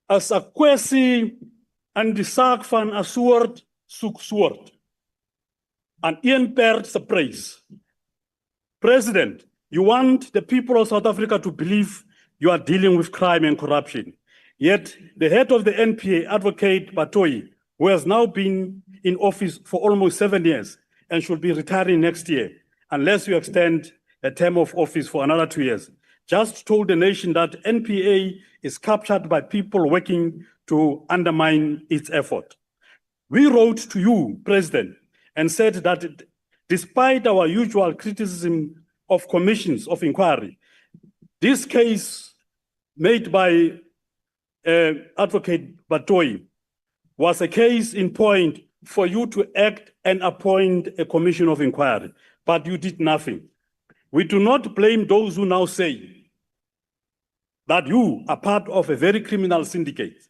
as 'n kwessie aan die saak van 'n soort soek soort, aan een perd se prys. President, you want the people of South Africa to believe you are dealing with crime and corruption. Yet the head of the NPA, Advocate Batoyi, who has now been in office for almost 7 years and should be retiring next year, unless you extend a term of office for another 2 years, just told the nation that NPA is captured by people working to undermine its effort. We wrote to you, President, and said that despite our usual criticism of commissions of inquiry, this case made by Advocate Batoyi was a case in point for you to act and appoint a commission of inquiry, but you did nothing. We do not blame those who now say that you are part of a very criminal syndicate.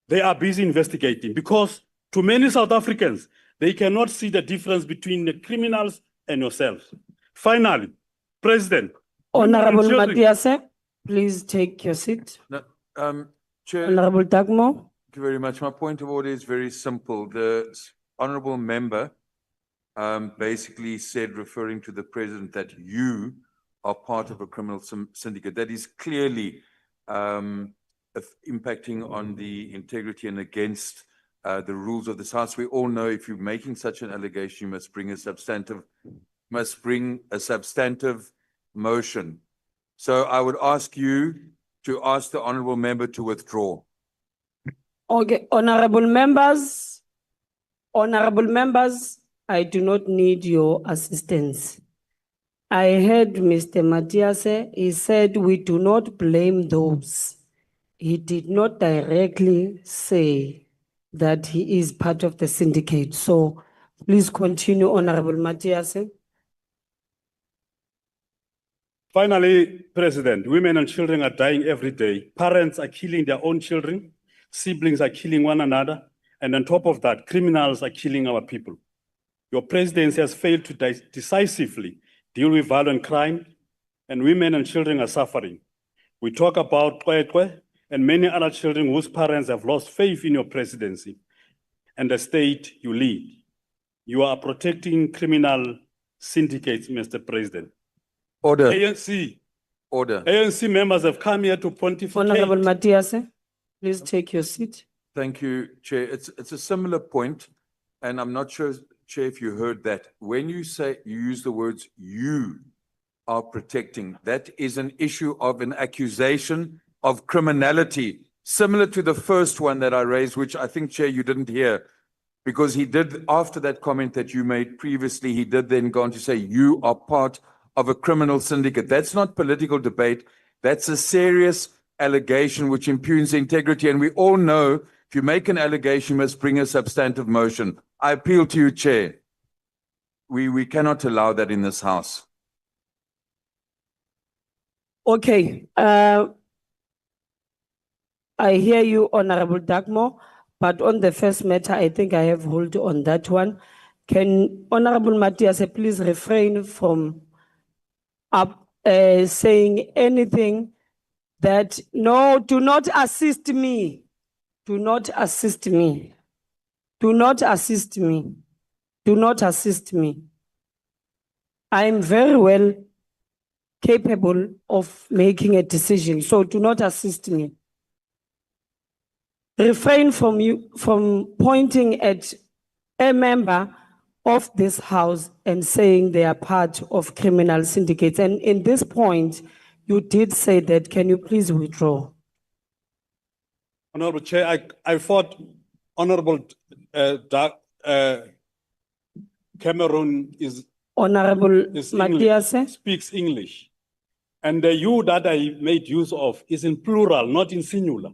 They are busy investigating because to many South Africans, they cannot see the difference between the criminals and yourselves. Finally, President. Honorable Matiase, please take your seat. Chair, Honorable Dagmo. Thank you very much. My point of order is very simple. The honorable member basically said, referring to the president, that you are part of a criminal syndicate. That is clearly impacting on the integrity and against the rules of this House. We all know if you're making such an allegation, you must bring a substantive motion. So I would ask you to ask the honorable member to withdraw. Okay, honorable members, I do not need your assistance. I heard Mr. Matiase, he said we do not blame those. He did not directly say that he is part of the syndicate. So please continue, Honorable Matiase. Finally, President, women and children are dying every day. Parents are killing their own children. Siblings are killing one another. And on top of that, criminals are killing our people. Your presidency has failed to decisively deal with violent crime, and women and children are suffering. We talk about Kwekwe and many other children whose parents have lost faith in your presidency and the state you lead. You are protecting criminal syndicates, Mr. President. Order. ANC Order. ANC members have come here to pontificate. Honorable Matiase, please take your seat. Thank you, Chair. It's a similar point, and I'm not sure, Chair, if you heard that. When you say, you use the words "you are protecting," that is an issue of an accusation of criminality, similar to the first one that I raised, which I think, Chair, you didn't hear, because he did, after that comment that you made previously, he did then go on to say, you are part of a criminal syndicate. That's not political debate. That's a serious allegation which impugns integrity. And we all know if you make an allegation, you must bring a substantive motion. I appeal to you, Chair. We cannot allow that in this House. Okay, I hear you, Honorable Dagmo, but on the first matter, I think I have hold on that one. Can Honorable Matiase please refrain from saying anything that, no, do not assist me. Do not assist me. Do not assist me. Do not assist me. I am very well capable of making a decision, so do not assist me. Refrain from pointing at a member of this House and saying they are part of criminal syndicates. And in this point, you did say that. Can you please withdraw? Honorable Chair, I thought Honorable Cameron Honorable is Matiase, speaks English. And the you that I made use of is in plural, not in singular.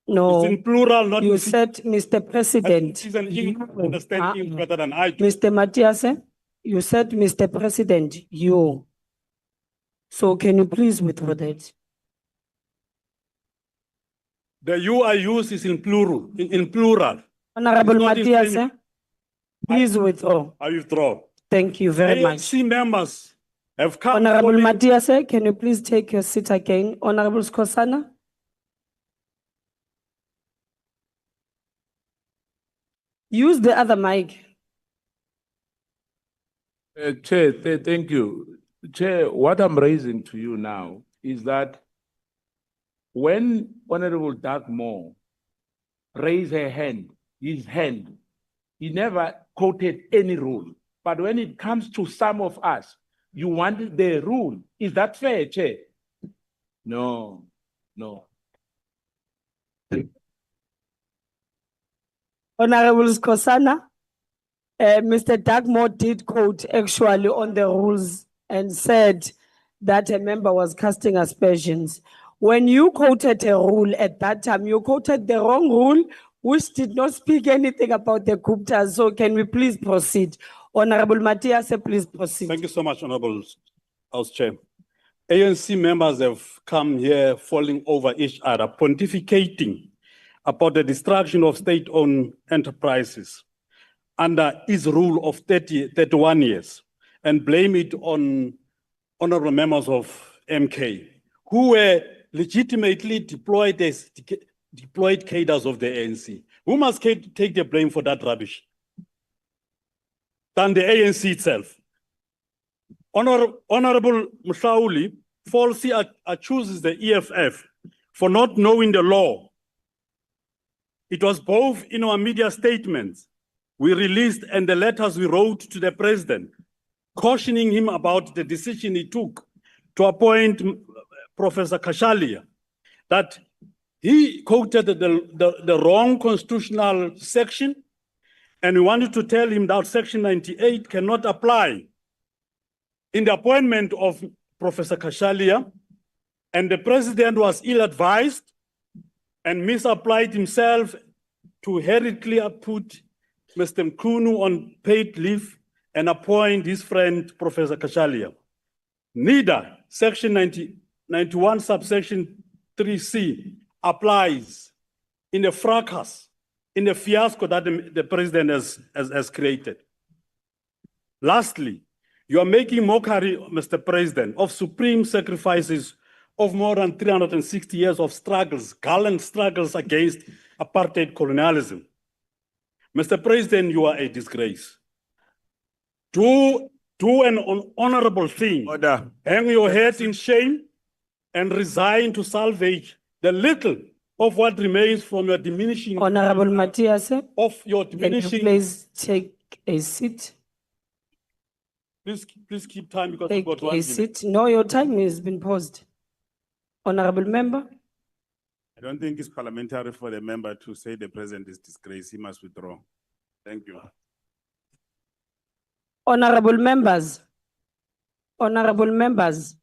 no, It's in plural, not you in said, Mr. President. She's an English understanding better than I do. Mr. Matiase, you said, Mr. President, you. So can you please withdraw that? The you I use is in plural, in plural. Honorable It's not in Matiase, singular. please withdraw. I withdraw. Thank you very much. ANC members have come. Honorable calling- Matiase, can you please take your seat again? Honorable Skosana? Use the other mic. Chair, thank you. Chair, what I'm raising to you now is that when Honorable Doug Moore raised his hand, he never quoted any rule. But when it comes to some of us, you want the rule. Is that fair, Chair? No. Honorable Skosana, Mr. Dagmore did quote actually on the rules and said that a member was casting aspersions. When you quoted a rule at that time, you quoted the wrong rule, which did not speak anything about the Guptas. So can we please proceed? Honorable Matiase, please proceed. Thank you so much, Honorable House Chair. ANC members have come here falling over each other, pontificating about the destruction of state-owned enterprises under his rule of 31 years and blame it on honorable members of MK who were legitimately deployed as deployed cadres of the ANC. Who must take the blame for that rubbish? Than the ANC itself. Honorable Mshauli falsely accuses the EFF for not knowing the law. It was both in our media statements we released and the letters we wrote to the president, cautioning him about the decision he took to appoint Professor Kashalia, that he quoted the wrong constitutional section, and we wanted to tell him that Section 98 cannot apply in the appointment of Professor Kashalia, and the president was ill-advised and misapplied himself to hurriedly put Mr. Mkunu on paid leave and appoint his friend, Professor Kashalia. Neither Section 91, subsection 3C applies in the fracas, in the fiasco that the president has created. Lastly, you are making mockery, Mr. President, of supreme sacrifices of more than 360 years of struggles, gallant struggles against apartheid colonialism. Mr. President, you are a disgrace. Do an honorable thing. Order. Hang your head in shame and resign to salvage the little of what remains from your diminishing, Honorable Matthias, of your can you diminishing. please take a seat? Please keep time because Take we've got a 1 minute. seat. No, your time has been paused. Honorable member, I don't think it's parliamentary for the member to say the president is disgraced. He must withdraw. Thank you. honorable members, honorable members,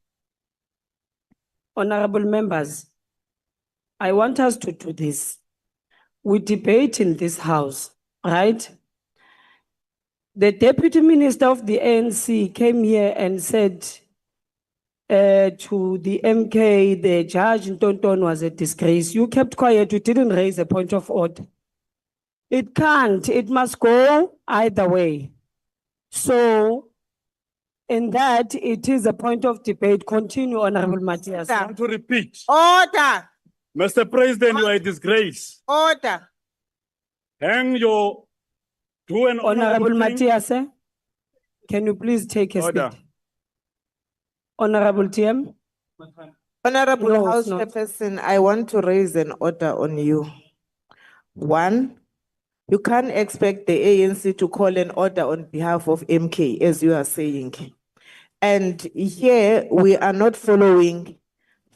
honorable members, I want us to do this. We debate in this house, right? The deputy minister of the ANC came here and said to the MK, the judge in Tonton was a disgrace. You kept quiet, you didn't raise a point of order. It can't, it must go either way. So, in that, it is a point of debate. Continue, Honorable Matthias. I want to repeat, Order, Mr. President, you are a disgrace. order. Hang your, do an Honorable honorable thing. Matthias, can you please take a Order. seat? Honorable TM, Honorable No, it's House not. Chairperson, I want to raise an order on you. One, you can't expect the ANC to call an order on behalf of MK, as you are saying. And here, we are not following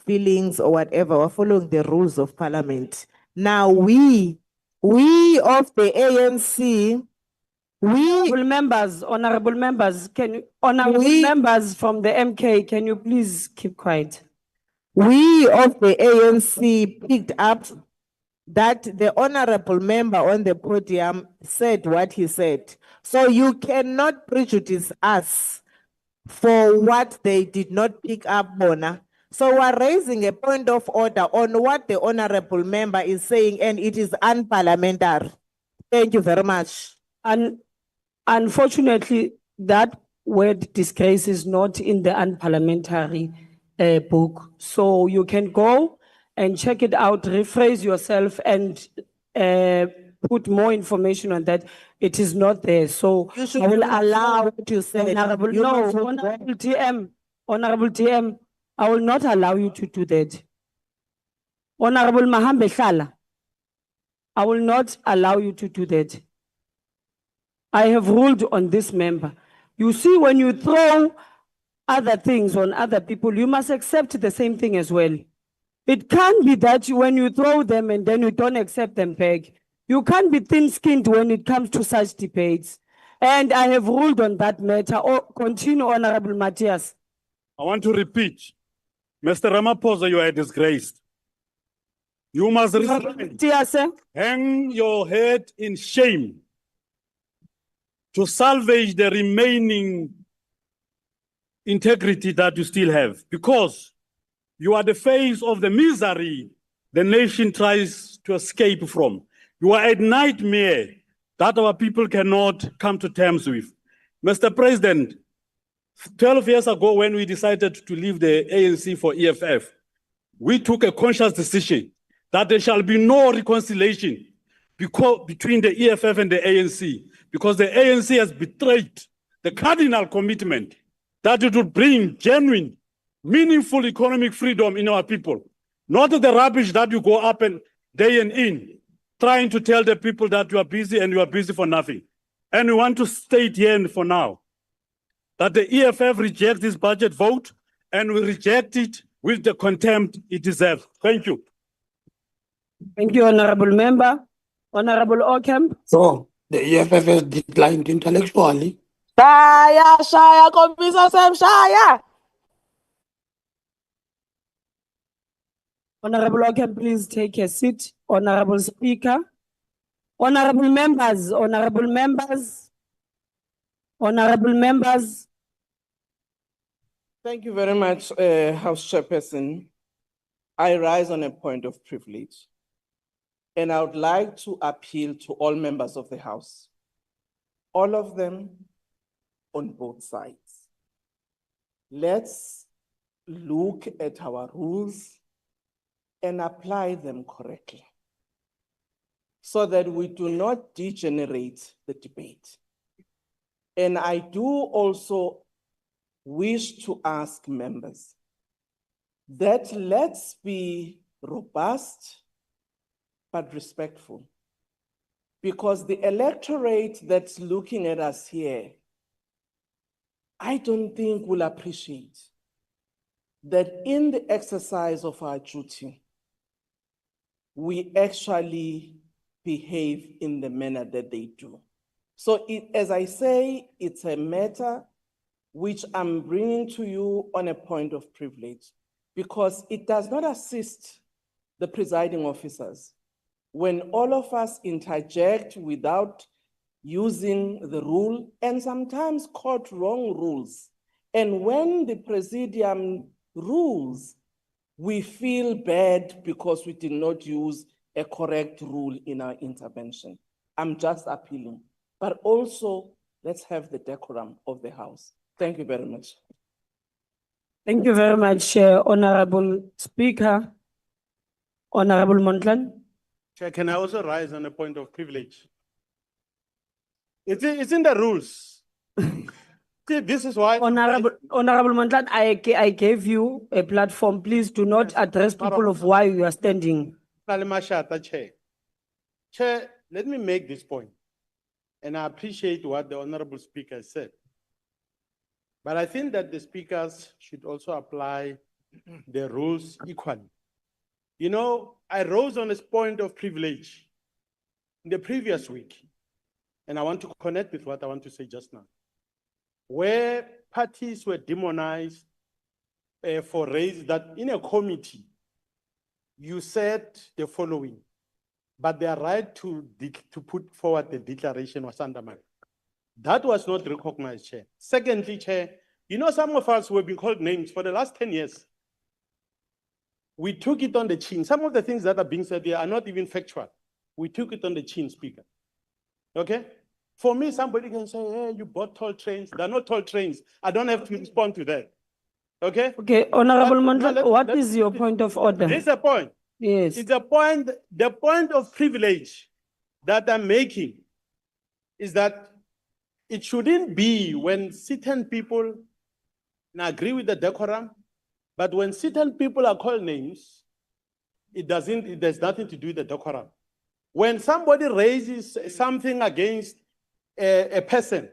feelings or whatever, we're following the rules of parliament. Now, we of the ANC, honorable members, can you, honorable We- members from the MK, can you please keep quiet? we of the ANC picked up that the honorable member on the podium said what he said. So you cannot prejudice us for what they did not pick up, Bona. So we're raising a point of order on what the honorable member is saying, and it is unparliamentary. Thank you very much. And unfortunately, that word disgrace is not in the unparliamentary book. So you can go and check it out, rephrase yourself and put more information on that. It is not there. So You should I will not allow know what you said. Honorable, You no, must not- Honorable TM, I will not allow you to do that. Honorable Mahambe Hlala, I will not allow you to do that. I have ruled on this member. You see, when you throw other things on other people, you must accept the same thing as well. It can't be that when you throw them and then you don't accept them back. You can't be thin-skinned when it comes to such debates. And I have ruled on that matter. Oh, continue, Honorable Matthias. I want to repeat, Mr. Ramaphosa, you are disgraced. You must resign. Matthias, Hang your head in shame to salvage the remaining integrity that you still have, because you are the face of the misery the nation tries to escape from. You are a nightmare that our people cannot come to terms with. Mr. President, 12 years ago when we decided to leave the ANC for EFF, we took a conscious decision that there shall be no reconciliation between the EFF and the ANC, because the ANC has betrayed the cardinal commitment that it would bring genuine, meaningful economic freedom in our people. Not the rubbish that you go up and day and in, trying to tell the people that you are busy and you are busy for nothing. And we want to state here for now that the EFF rejects this budget vote and we reject it with the contempt it deserves. Thank you. Thank you, Honorable Member. Honorable Ocamp. So the EFF has declined intellectually. Shaya, Komisa Sam, Shaya. Honorable Ocamp, please take a seat. Honorable Speaker. Honorable members, honorable members, honorable members. Thank you very much, House Chairperson. I rise on a point of privilege. And I would like to appeal to all members of the House, all of them on both sides. Let's look at our rules and apply them correctly so that we do not degenerate the debate. And I do also wish to ask members that let's be robust but respectful, because the electorate that's looking at us here, I don't think will appreciate that in the exercise of our duty, we actually behave in the manner that they do. So as I say, it's a matter which I'm bringing to you on a point of privilege, because it does not assist the presiding officers when all of us interject without using the rule and sometimes quote wrong rules. And when the presidium rules, we feel bad because we did not use a correct rule in our intervention. I'm just appealing, but also let's have the decorum of the House. Thank you very much. Thank you very much, Honorable Speaker. Honorable Montlan. Chair, can I also rise on a point of privilege? It's in the rules. See, this is why. Honorable Montlan, I gave you a platform. Please do not address people of why you are standing. Chair, Chair, let me make this point. And I appreciate what the Honorable Speaker said. But I think that the speakers should also apply the rules equally. You know, I rose on this point of privilege in the previous week, and I want to connect with what I want to say just now, where parties were demonized for raise that in a committee, you said the following, but their right to put forward the declaration was undermined. That was not recognized, Chair. Secondly, Chair, you know, some of us who have been called names for the last 10 years, we took it on the chin. Some of the things that are being said here are not even factual. We took it on the chin, Speaker. Okay? For me, somebody can say, hey, you bought toll trains. They're not toll trains. I don't have to respond to that. Okay? Okay, Honorable Montlan, what is your point of order? This is a point. Yes. It's a point, the point of privilege that I'm making is that it shouldn't be when certain people agree with the decorum, but when certain people are called names, there's nothing to do with the decorum. When somebody raises something against a person,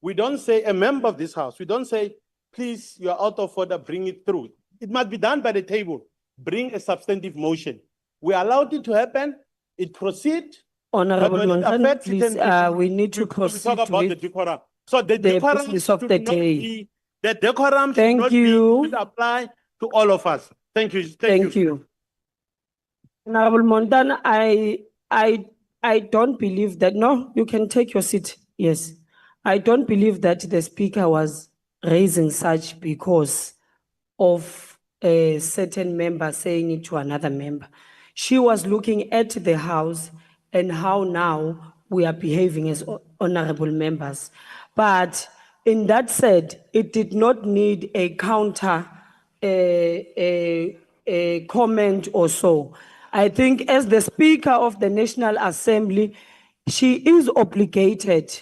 we don't say, a member of this house, we don't say, please, you are out of order, bring it through. It must be done by the table. Bring a substantive motion. We allowed it to happen, it proceeds. Honorable Montlan, please, we need to proceed talk about the decorum. So the decorum business of should the not day. be, the decorum should Thank not you. be, should apply to all of us. Thank you. Thank you. Honorable Montlan, I don't believe that. No, you can take your seat. Yes. I don't believe that the speaker was raising such because of a certain member saying it to another member. She was looking at the House and how now we are behaving as honorable members. But in that said, it did not need a counter a comment or so. I think as the Speaker of the National Assembly, she is obligated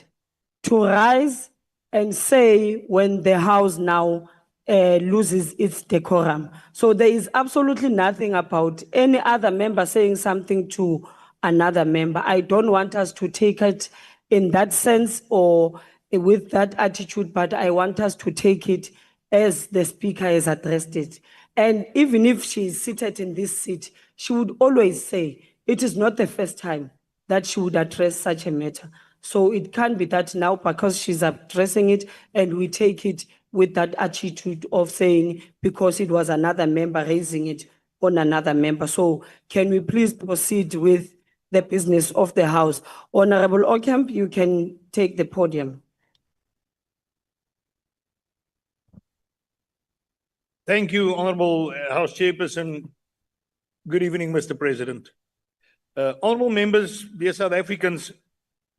to rise and say when the House now loses its decorum. So there is absolutely nothing about any other member saying something to another member. I don't want us to take it in that sense or with that attitude, but I want us to take it as the Speaker has addressed it. And even if she is seated in this seat, she would always say, it is not the first time that she would address such a matter. So it can't be that now because she's addressing it and we take it with that attitude of saying because it was another member raising it on another member. So can we please proceed with the business of the House? Honorable Ocamp, you can take the podium. Thank you, Honorable House Chairperson. Good evening, Mr. President. Honorable members, dear South Africans,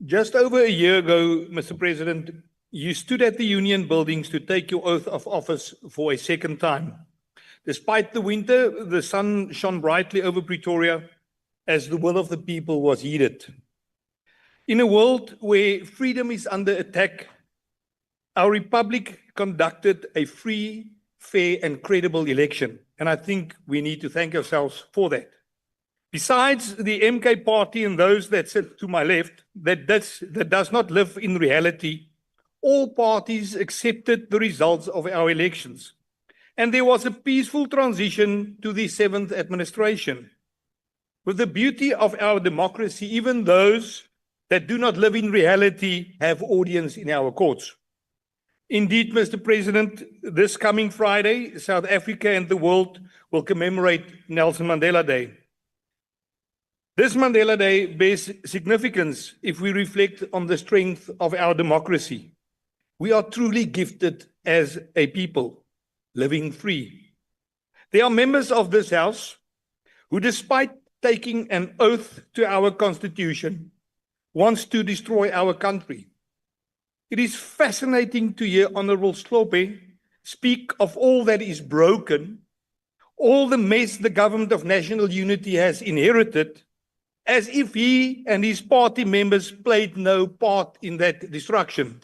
just over a year ago, Mr. President, you stood at the Union buildings to take your oath of office for a second time. Despite the winter, the sun shone brightly over Pretoria as the will of the people was heeded. In a world where freedom is under attack, our republic conducted a free, fair and credible election. And I think we need to thank ourselves for that. Besides the MK party and those that sit to my left, that does not live in reality, all parties accepted the results of our elections. And there was a peaceful transition to the 7th administration. With the beauty of our democracy, even those that do not live in reality have audience in our courts. Indeed, Mr. President, this coming Friday, South Africa and the world will commemorate Nelson Mandela Day. This Mandela Day bears significance if we reflect on the strength of our democracy. We are truly gifted as a people, living free. There are members of this House who, despite taking an oath to our Constitution, wants to destroy our country. It is fascinating to hear Honorable Slope speak of all that is broken, all the mess the government of national unity has inherited, as if he and his party members played no part in that destruction.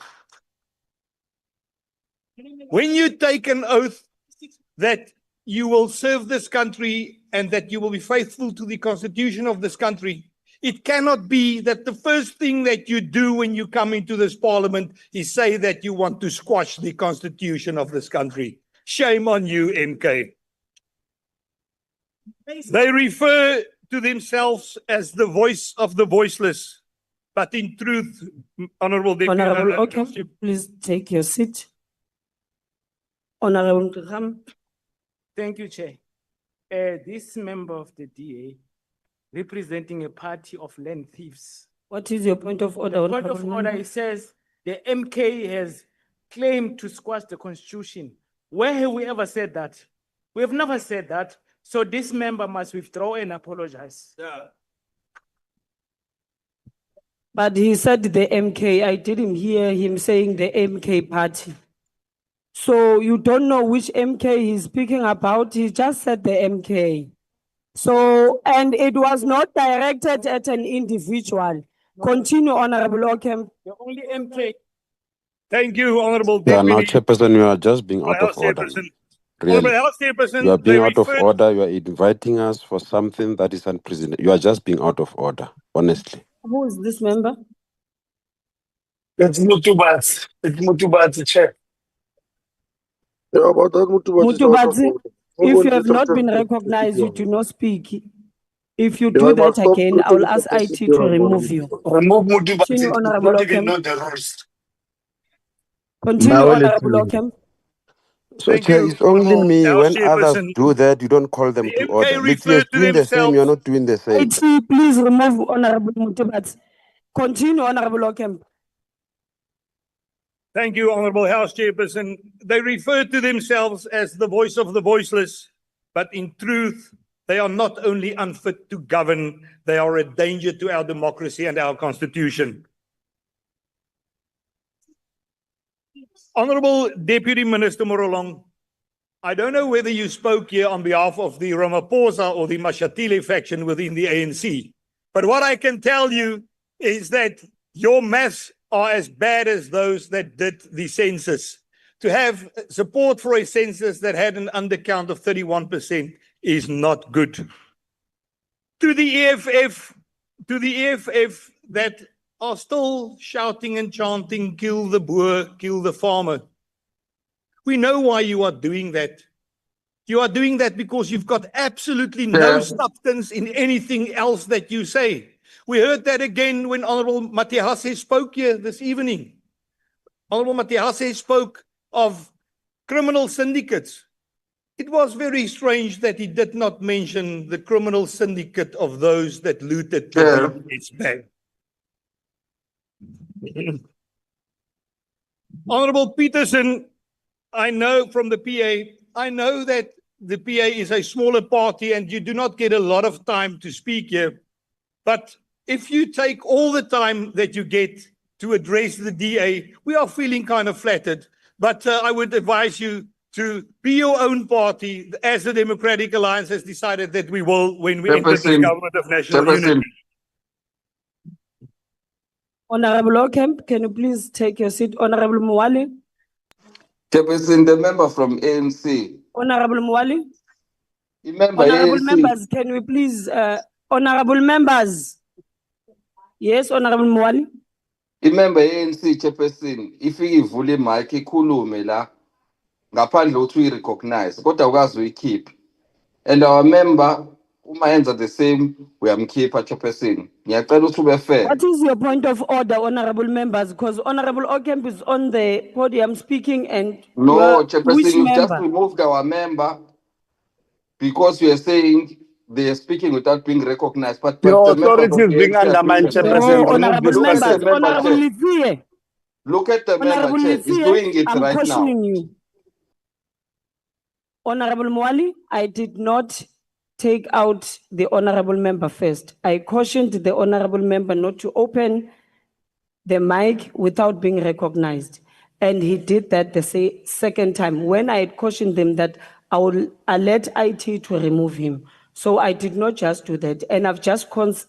When you take an oath that you will serve this country and that you will be faithful to the Constitution of this country, it cannot be that the first thing that you do when you come into this parliament is say that you want to squash the Constitution of this country. Shame on you, MK. They refer to themselves as the voice of the voiceless, but in truth, Honorable Deputy. Honorable Ocamp, please take your seat. Honorable Ram. Thank you, Chair. This member of the DA representing a party of land thieves. What is your point of order? The point of order, it says the MK has claimed to squash the Constitution. Where have we ever said that? We have never said that. So this member must withdraw and apologize. Yeah. But he said the MK. I didn't hear him saying the MK party. So you don't know which MK he's speaking about. He just said the MK. So, and it was not directed at an individual. Continue, Honorable Ocamp. The only MK. Thank you, Honorable Yeah, now, Deputy. Chairperson, you are just being out House of order. Chairperson. Really. Honorable House Chairperson, You are being they out of referred- order. You are inviting us for something that is unprecedented. You are just being out of order, honestly. Who is this member? It's Mutubatsi. It's Mutubatsi, Chair. Yeah, about that Mutubatsi, if you have not been recognized, you do not speak. If you do that again, I will ask IT to remove you. Remove Mutubatsi. Continue, Honorable Not even Ocamp. know the rules. Continue, Honorable Ocamp. So, Thank Chair, you, it's only Honorable me. House When others Chairperson. do that, you don't call them The to MK order. Let's referred to doing the same. You're themselves- not doing the same. IT, please remove Honorable Mutubatsi. Continue, Honorable Ocamp. Thank you, Honorable House Chairperson. They refer to themselves as the voice of the voiceless, but in truth, they are not only unfit to govern, they are a danger to our democracy and our Constitution. Honorable Deputy Minister Morolong, I don't know whether you spoke here on behalf of the Ramaphosa or the Mashatile faction within the ANC. But what I can tell you is that your maths are as bad as those that did the census. To have support for a census that had an undercount of 31% is not good. To the EFF that are still shouting and chanting, kill the boer, kill the farmer. We know why you are doing that. You are doing that because you've got absolutely no substance in anything else that you say. We heard that again when Honorable Matehase spoke here this evening. Honorable Matehase spoke of criminal syndicates. It was very strange that he did not mention the criminal syndicate of those that looted the its bag. Honorable Peterson, I know from the PA, I know that the PA is a smaller party and you do not get a lot of time to speak here. But if you take all the time that you get to address the DA, we are feeling kind of flattered. But I would advise you to be your own party, as the Democratic Alliance has decided that we will when we enter the government of national unity. Honorable Ocamp, can you please take your seat? Honorable Mwali. Chairperson, the member from ANC. Honorable Mwali. Remember Honorable ANC. members, can we please, honorable members. Yes, Honorable Mwali. Remember ANC chairperson, ifike ivule imic ikhulume la ngaphandle ukuthi uyi-recognize kodwa ukwazi uyikhiphe. And our member uma yenza the same uyamkhipha chairperson. Ngiyacela ukuthi ube fair. What is your point of order, honorable members? Because Honorable Ocamp is on the podium speaking and No, chairperson, which you've just member? removed our member because you are saying they are speaking without being recognized. But Your the members authority of is being ANC are undermined, speaking. Chairperson. No, Remove honorable this Look at the person. members, member, Honorable Chair. Litsie. Look at the member, Honorable Chair. He's Litsie, doing it I'm right now. questioning you. Honorable Mwali, I did not take out the honorable member first. I cautioned the honorable member not to open the mic without being recognized. And he did that the second time when I had cautioned them that I will alert IT to remove him. So I did not just do that. And I've just cautioned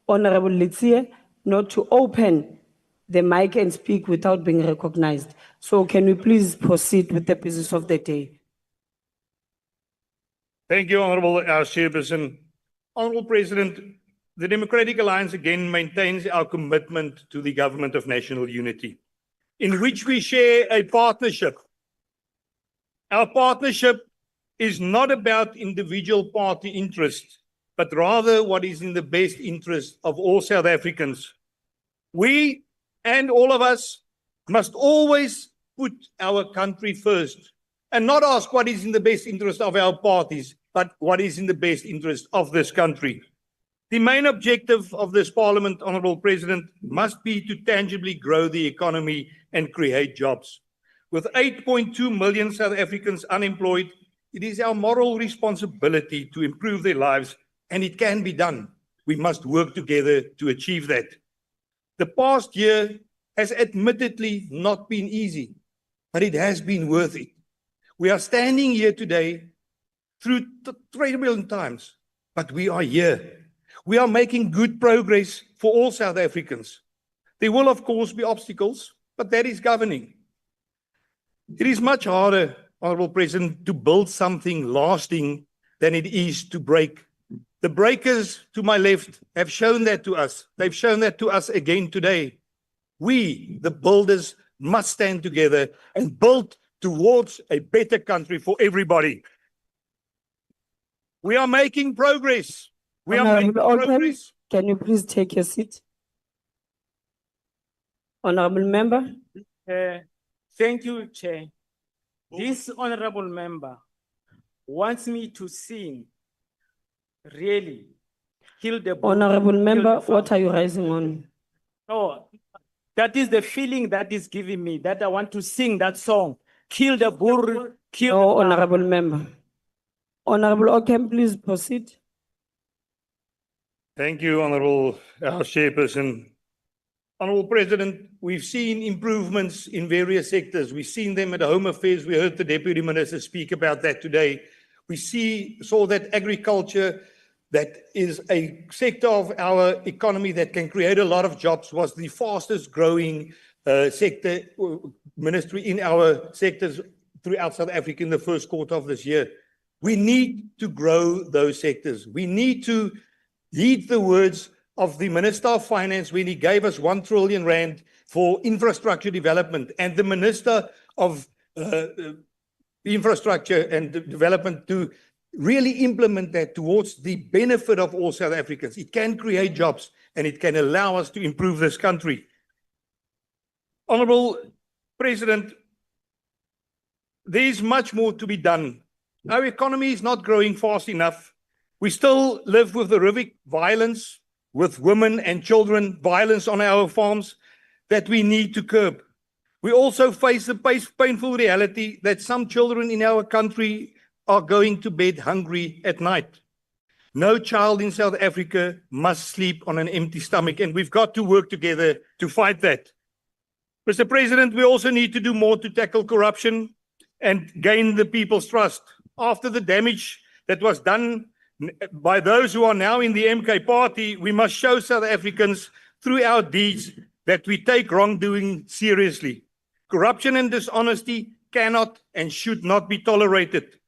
Honorable Litsie not to open the mic and speak without being recognized. So can we please proceed with the business of the day? Thank you, Honorable Chairperson. Honorable President, the Democratic Alliance again maintains our commitment to the government of national unity, in which we share a partnership. Our partnership is not about individual party interests, but rather what is in the best interest of all South Africans. We and all of us must always put our country first and not ask what is in the best interest of our parties, but what is in the best interest of this country. The main objective of this Parliament, Honourable President, must be to tangibly grow the economy and create jobs. With 8.2 million South Africans unemployed, it is our moral responsibility to improve their lives, and it can be done. We must work together to achieve that. The past year has admittedly not been easy, but it has been worth it. We are standing here today through turbulent times, but we are here. We are making good progress for all South Africans. There will, of course, be obstacles, but that is governing. It is much harder, Honourable President, to build something lasting than it is to break. The breakers to my left have shown that to us. They've shown that to us again today. We, the builders, must stand together and build towards a better country for everybody. We are making progress. We are making progress. Can you please take your seat? Honorable member. Thank you, Chair. This honorable member wants me to sing, really, kill the bull. Honorable kill member, the what fowl. are you raising on? Oh, that is the feeling that is giving me, that I want to sing that song. Kill the bull, kill the No, fowl. honorable member. Honorable Ocamp, please proceed. Thank you, Honourable Chairperson. Honorable President, we've seen improvements in various sectors. We've seen them at Home Affairs. We heard the Deputy Minister speak about that today. We saw that agriculture, that is a sector of our economy that can create a lot of jobs, was the fastest growing sector ministry in our sectors throughout South Africa in the first quarter of this year. We need to grow those sectors. We need to heed the words of the Minister of Finance when he gave us 1 trillion rand for infrastructure development, and the Minister of Infrastructure and Development to really implement that towards the benefit of all South Africans. It can create jobs and it can allow us to improve this country. Honorable President, there is much more to be done. Our economy is not growing fast enough. We still live with horrific violence, with women and children, violence on our farms that we need to curb. We also face the painful reality that some children in our country are going to bed hungry at night. No child in South Africa must sleep on an empty stomach, and we've got to work together to fight that. Mr. President, we also need to do more to tackle corruption and gain the people's trust. After the damage that was done by those who are now in the MK party, we must show South Africans through our deeds that we take wrongdoing seriously. Corruption and dishonesty cannot and should not be tolerated.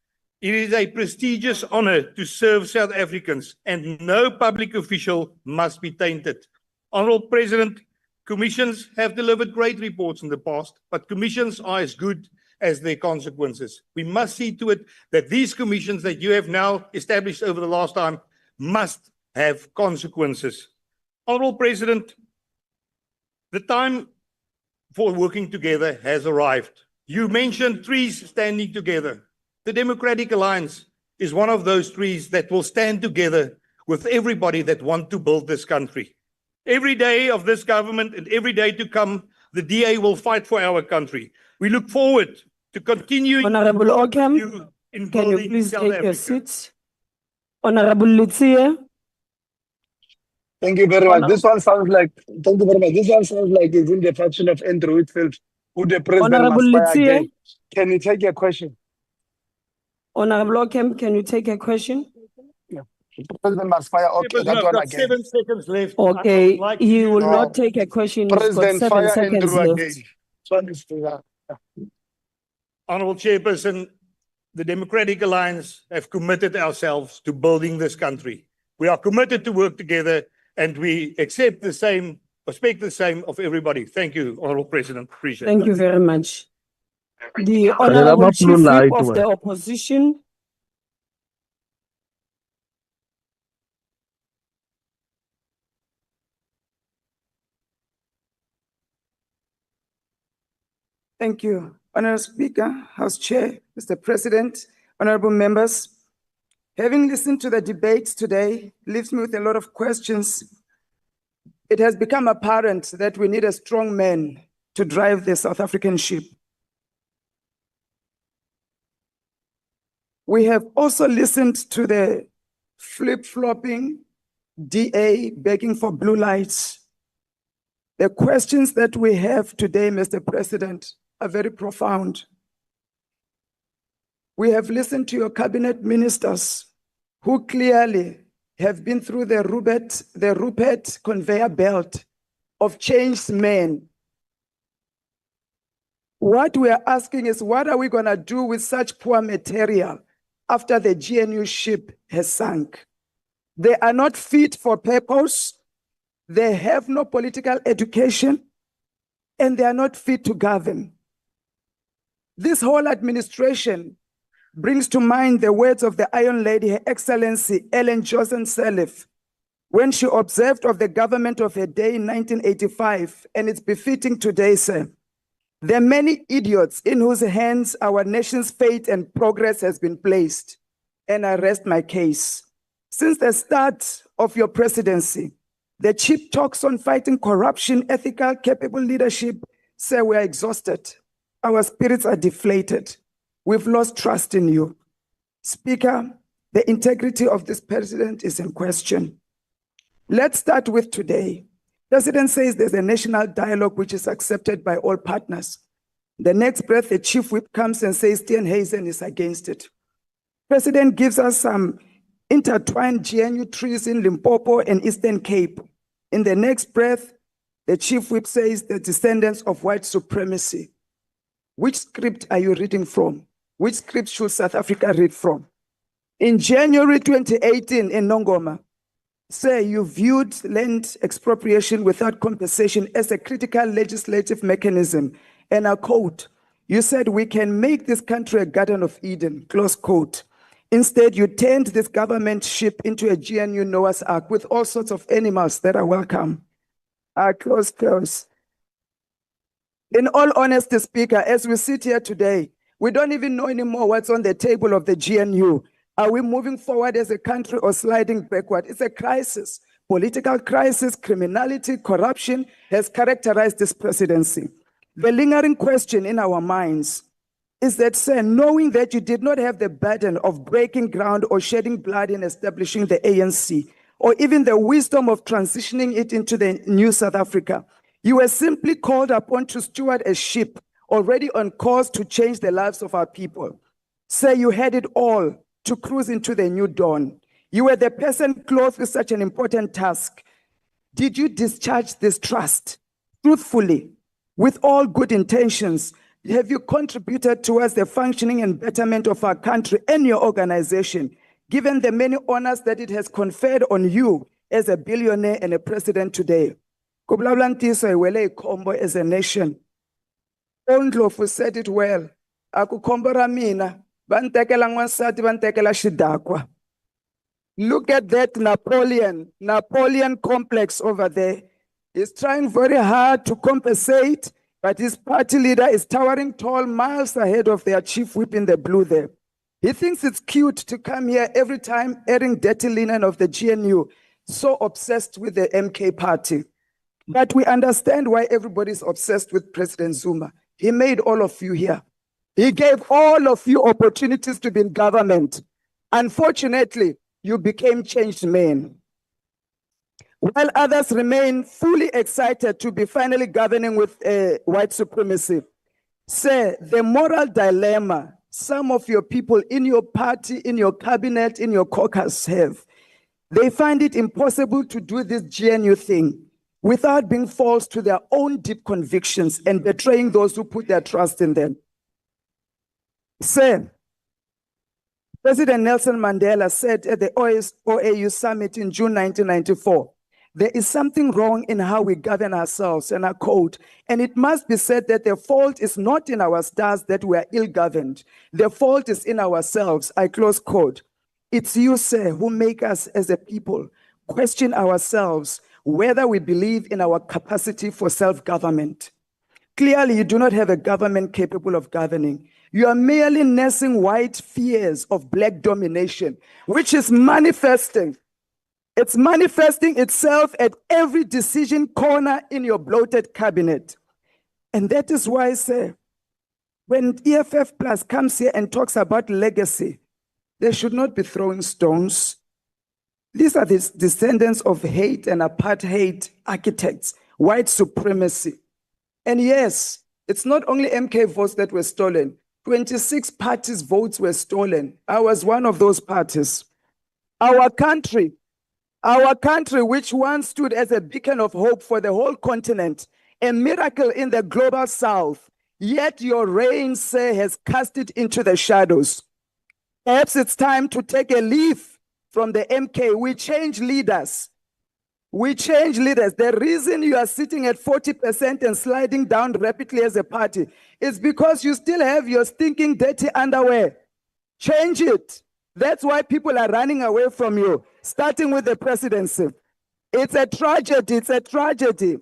It is a prestigious honor to serve South Africans, and no public official must be tainted. Honorable President, commissions have delivered great reports in the past, but commissions are as good as their consequences. We must see to it that these commissions that you have now established over the last time must have consequences. Honorable President, the time for working together has arrived. You mentioned trees standing together. The Democratic Alliance is one of those trees that will stand together with everybody that want to build this country. Every day of this government and every day to come, the DA will fight for our country. We look forward to continuing. Honorable Ockham, can you please take your seat? Honorable Lucia. Thank you very much. This one sounds like, thank you very much. This one sounds like it's in the faction of Andrew Whitfield, who the president Honorable must fire Lucia. again. Can you take your question? Honorable Ockham, can you take a question? Yeah. The president must fire. Okay, that I've one got again. 7 seconds left. Okay, I would like he to- will not take a question. He's got President, 7 fire seconds Andrew left. again. This one is to, Honorable Chairperson, the Democratic Alliance have committed ourselves to building this country. We are committed to work together, and we accept the same, expect the same of everybody. Thank you, Honorable President. Appreciate it. Thank you very much. The Honorable Chief Whip of the Opposition. Thank you, Honorable Speaker, House Chair, Mr. President, honorable members. Having listened to the debates today leaves me with a lot of questions. It has become apparent that we need a strong man to drive the South African ship. We have also listened to the flip-flopping DA begging for blue lights. The questions that we have today, Mr. President, are very profound. We have listened to your cabinet ministers who clearly have been through the Rupert conveyor belt of changed men. What we are asking is, what are we going to do with such poor material after the GNU ship has sunk? They are not fit for purpose. They have no political education, and they are not fit to govern. This whole administration brings to mind the words of the Iron Lady, Her Excellency Ellen Johnson Sirleaf, when she observed of the government of her day in 1985, and it's befitting today, sir. There are many idiots in whose hands our nation's fate and progress has been placed, and I rest my case. Since the start of your presidency, the cheap talks on fighting corruption, ethical, capable leadership, say we are exhausted. Our spirits are deflated. We've lost trust in you. Speaker, the integrity of this president is in question. Let's start with today. President says there's a national dialogue which is accepted by all partners. The next breath, the chief whip comes and says Steenhuisen is against it. President gives us some intertwined GNU trees in Limpopo and Eastern Cape. In the next breath, the chief whip says the descendants of white supremacy. Which script are you reading from? Which script should South Africa read from? In January 2018 in Nongoma, say you viewed land expropriation without compensation as a critical legislative mechanism. And I quote, you said we can make this country a Garden of Eden, close quote. Instead, you turned this government ship into a GNU Noah's Ark with all sorts of animals that are welcome. Close. In all honesty, Speaker, as we sit here today, we don't even know anymore what's on the table of the GNU. Are we moving forward as a country or sliding backward? It's a crisis. Political crisis, criminality, corruption has characterized this presidency. The lingering question in our minds is that, sir, knowing that you did not have the burden of breaking ground or shedding blood in establishing the ANC, or even the wisdom of transitioning it into the new South Africa, you were simply called upon to steward a ship already on course to change the lives of our people. Sir, you had it all to cruise into the new dawn. You were the person clothed with such an important task. Did you discharge this trust truthfully, with all good intentions? Have you contributed towards the functioning and betterment of our country and your organization, given the many honors that it has conferred on you as a billionaire and a president today? As a nation. Ondlovu said it well. Akukhombo ra mina, va ntekela n'wansati va ntekela xidakwa. Look at that Napoleon complex over there. He's trying very hard to compensate, but his party leader is towering tall miles ahead of their chief whip in the blue there. He thinks it's cute to come here every time airing dirty linen of the GNU, so obsessed with the MK party. But we understand why everybody's obsessed with President Zuma. He made all of you here. He gave all of you opportunities to be in government. Unfortunately, you became changed men. While others remain fully excited to be finally governing with white supremacy. Sir, the moral dilemma some of your people in your party, in your cabinet, in your caucus have, they find it impossible to do this GNU thing without being false to their own deep convictions and betraying those who put their trust in them. Sir, President Nelson Mandela said at the OAU summit in June 1994, there is something wrong in how we govern ourselves, and I quote, and it must be said that the fault is not in our stars that we are ill-governed. The fault is in ourselves, I close quote. It's you, sir, who make us as a people question ourselves whether we believe in our capacity for self-government. Clearly, you do not have a government capable of governing. You are merely nursing white fears of black domination, which is manifesting. It's manifesting itself at every decision corner in your bloated cabinet. And that is why, sir, when EFF Plus comes here and talks about legacy, they should not be throwing stones. These are the descendants of hate and apartheid architects, white supremacy. And yes, it's not only MK votes that were stolen. 26 parties' votes were stolen. I was one of those parties. Our country, which once stood as a beacon of hope for the whole continent, a miracle in the global south, yet your reign, sir, has cast it into the shadows. Perhaps it's time to take a leaf from the MK. We change leaders. The reason you are sitting at 40% and sliding down rapidly as a party is because you still have your stinking dirty underwear. Change it. That's why people are running away from you, starting with the presidency. It's a tragedy. It's a tragedy.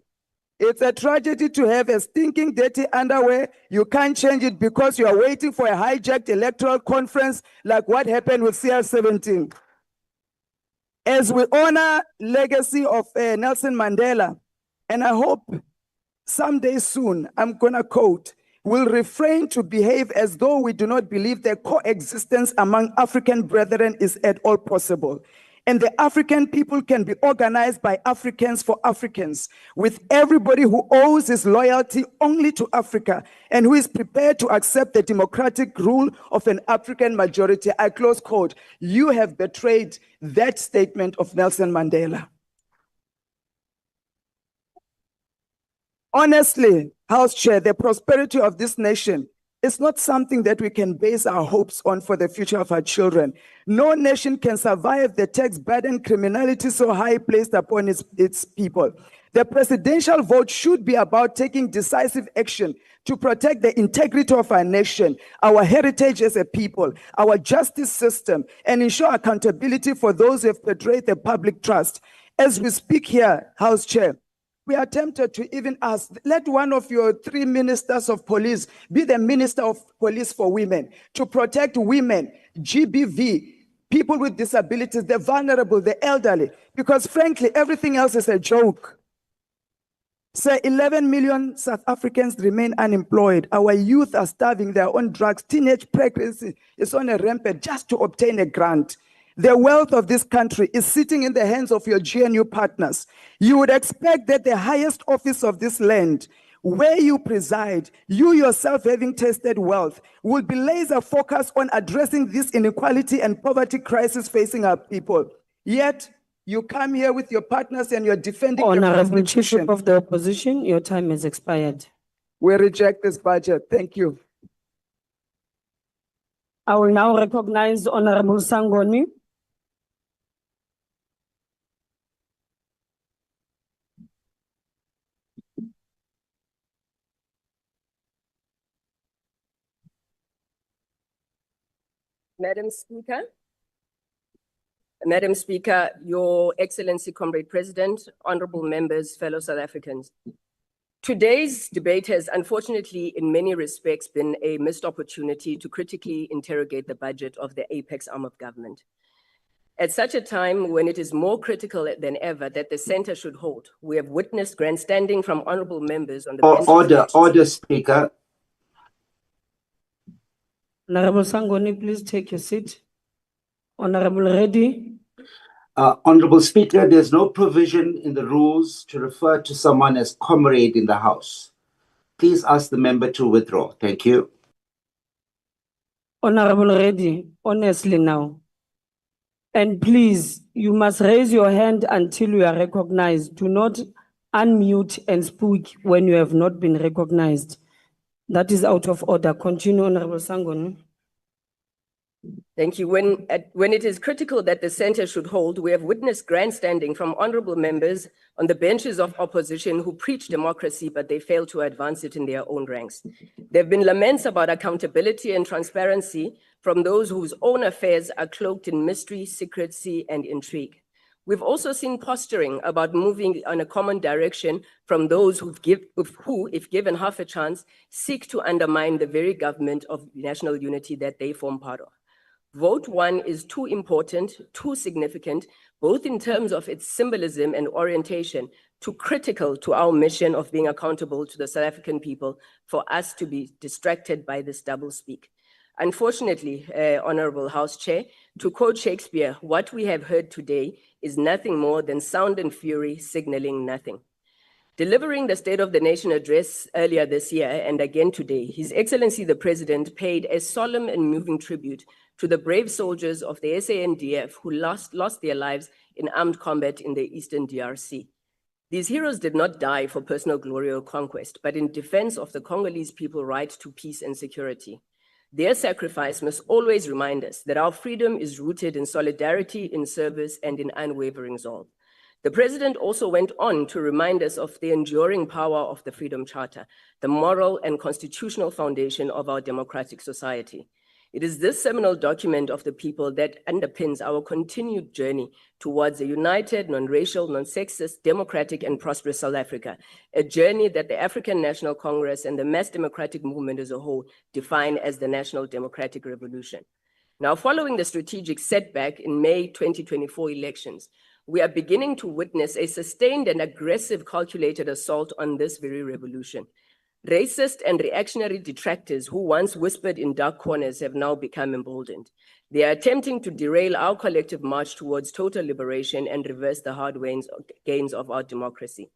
It's a tragedy to have a stinking dirty underwear. You can't change it because you are waiting for a hijacked electoral conference like what happened with CR17. As we honor legacy of Nelson Mandela, and I hope someday soon, I'm gonna quote, will refrain to behave as though we do not believe that coexistence among African brethren is at all possible. And the African people can be organized by Africans for Africans, with everybody who owes his loyalty only to Africa and who is prepared to accept the democratic rule of an African majority. I close quote. You have betrayed that statement of Nelson Mandela. Honestly, House Chair, the prosperity of this nation is not something that we can base our hopes on for the future of our children. No nation can survive the tax burden criminality so high placed upon its people. The presidential vote should be about taking decisive action to protect the integrity of our nation, our heritage as a people, our justice system, and ensure accountability for those who have betrayed the public trust. As we speak here, House Chair, we are tempted to even ask, let one of your 3 ministers of police be the minister of police for women, to protect women, GBV, people with disabilities, the vulnerable, the elderly, because frankly, everything else is a joke. Sir, 11 million South Africans remain unemployed. Our youth are starving, they're on drugs. Teenage pregnancy is on a rampant just to obtain a grant. The wealth of this country is sitting in the hands of your GNU partners. You would expect that the highest office of this land, where you preside, you yourself having tasted wealth, will be laser focused on addressing this inequality and poverty crisis facing our people. Yet, you come here with your partners and you're defending the Honorable Constitution. Chief of the Opposition, your time has expired. We reject this budget. Thank you. I will now recognize Honorable Sangoni. Madam Speaker, Your Excellency, Comrade President, honorable members, fellow South Africans. Today's debate has unfortunately, in many respects, been a missed opportunity to critically interrogate the budget of the apex arm of government. At such a time when it is more critical than ever that the center should hold, we have witnessed grandstanding from honorable members on the bench. Order, Speaker. Honorable Sangoni, please take your seat. Honorable Reddy. Honorable Speaker, there's no provision in the rules to refer to someone as comrade in the House. Please ask the member to withdraw. Thank you. Honorable Reddy, honestly now. And please, you must raise your hand until you are recognized. Do not unmute and speak when you have not been recognized. That is out of order. Continue, Honorable Sangoni. Thank you. When it is critical that the center should hold, we have witnessed grandstanding from honorable members on the benches of opposition who preach democracy, but they fail to advance it in their own ranks. There have been laments about accountability and transparency from those whose own affairs are cloaked in mystery, secrecy, and intrigue. We've also seen posturing about moving on a common direction from those who, if given half a chance, seek to undermine the very government of national unity that they form part of. Vote 1 is too important, too significant, both in terms of its symbolism and orientation, too critical to our mission of being accountable to the South African people for us to be distracted by this doublespeak. Unfortunately, Honorable House Chair, to quote Shakespeare, what we have heard today is nothing more than sound and fury signaling nothing. Delivering the State of the Nation address earlier this year and again today, His Excellency the President paid a solemn and moving tribute to the brave soldiers of the SANDF who lost their lives in armed combat in the Eastern DRC. These heroes did not die for personal glory or conquest, but in defense of the Congolese people's right to peace and security. Their sacrifice must always remind us that our freedom is rooted in solidarity, in service, and in unwavering resolve. The President also went on to remind us of the enduring power of the Freedom Charter, the moral and constitutional foundation of our democratic society. It is this seminal document of the people that underpins our continued journey towards a united, non-racial, non-sexist, democratic, and prosperous South Africa, a journey that the African National Congress and the mass democratic movement as a whole define as the National Democratic Revolution. Now, following the strategic setback in May 2024 elections, we are beginning to witness a sustained and aggressive calculated assault on this very revolution. Racist and reactionary detractors who once whispered in dark corners have now become emboldened. They are attempting to derail our collective march towards total liberation and reverse the hard gains of our democracy.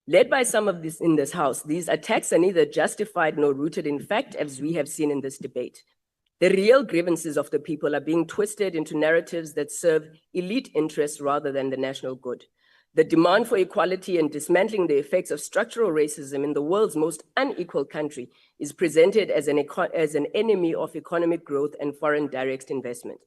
Led by some of this in this House, these attacks are neither justified nor rooted in fact, as we have seen in this debate. The real grievances of the people are being twisted into narratives that serve elite interests rather than the national good. The demand for equality and dismantling the effects of structural racism in the world's most unequal country is presented as an enemy of economic growth and foreign direct investment.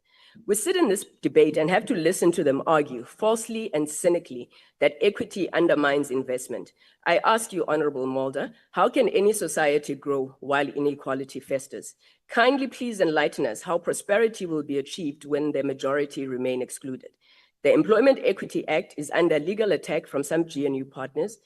We sit in this debate and have to listen to them argue falsely and cynically that equity undermines investment. I ask you, Honorable Mulder, how can any society grow while inequality festers? Kindly please enlighten us how prosperity will be achieved when the majority remain excluded. The Employment Equity Act is under legal attack from some GNU partners.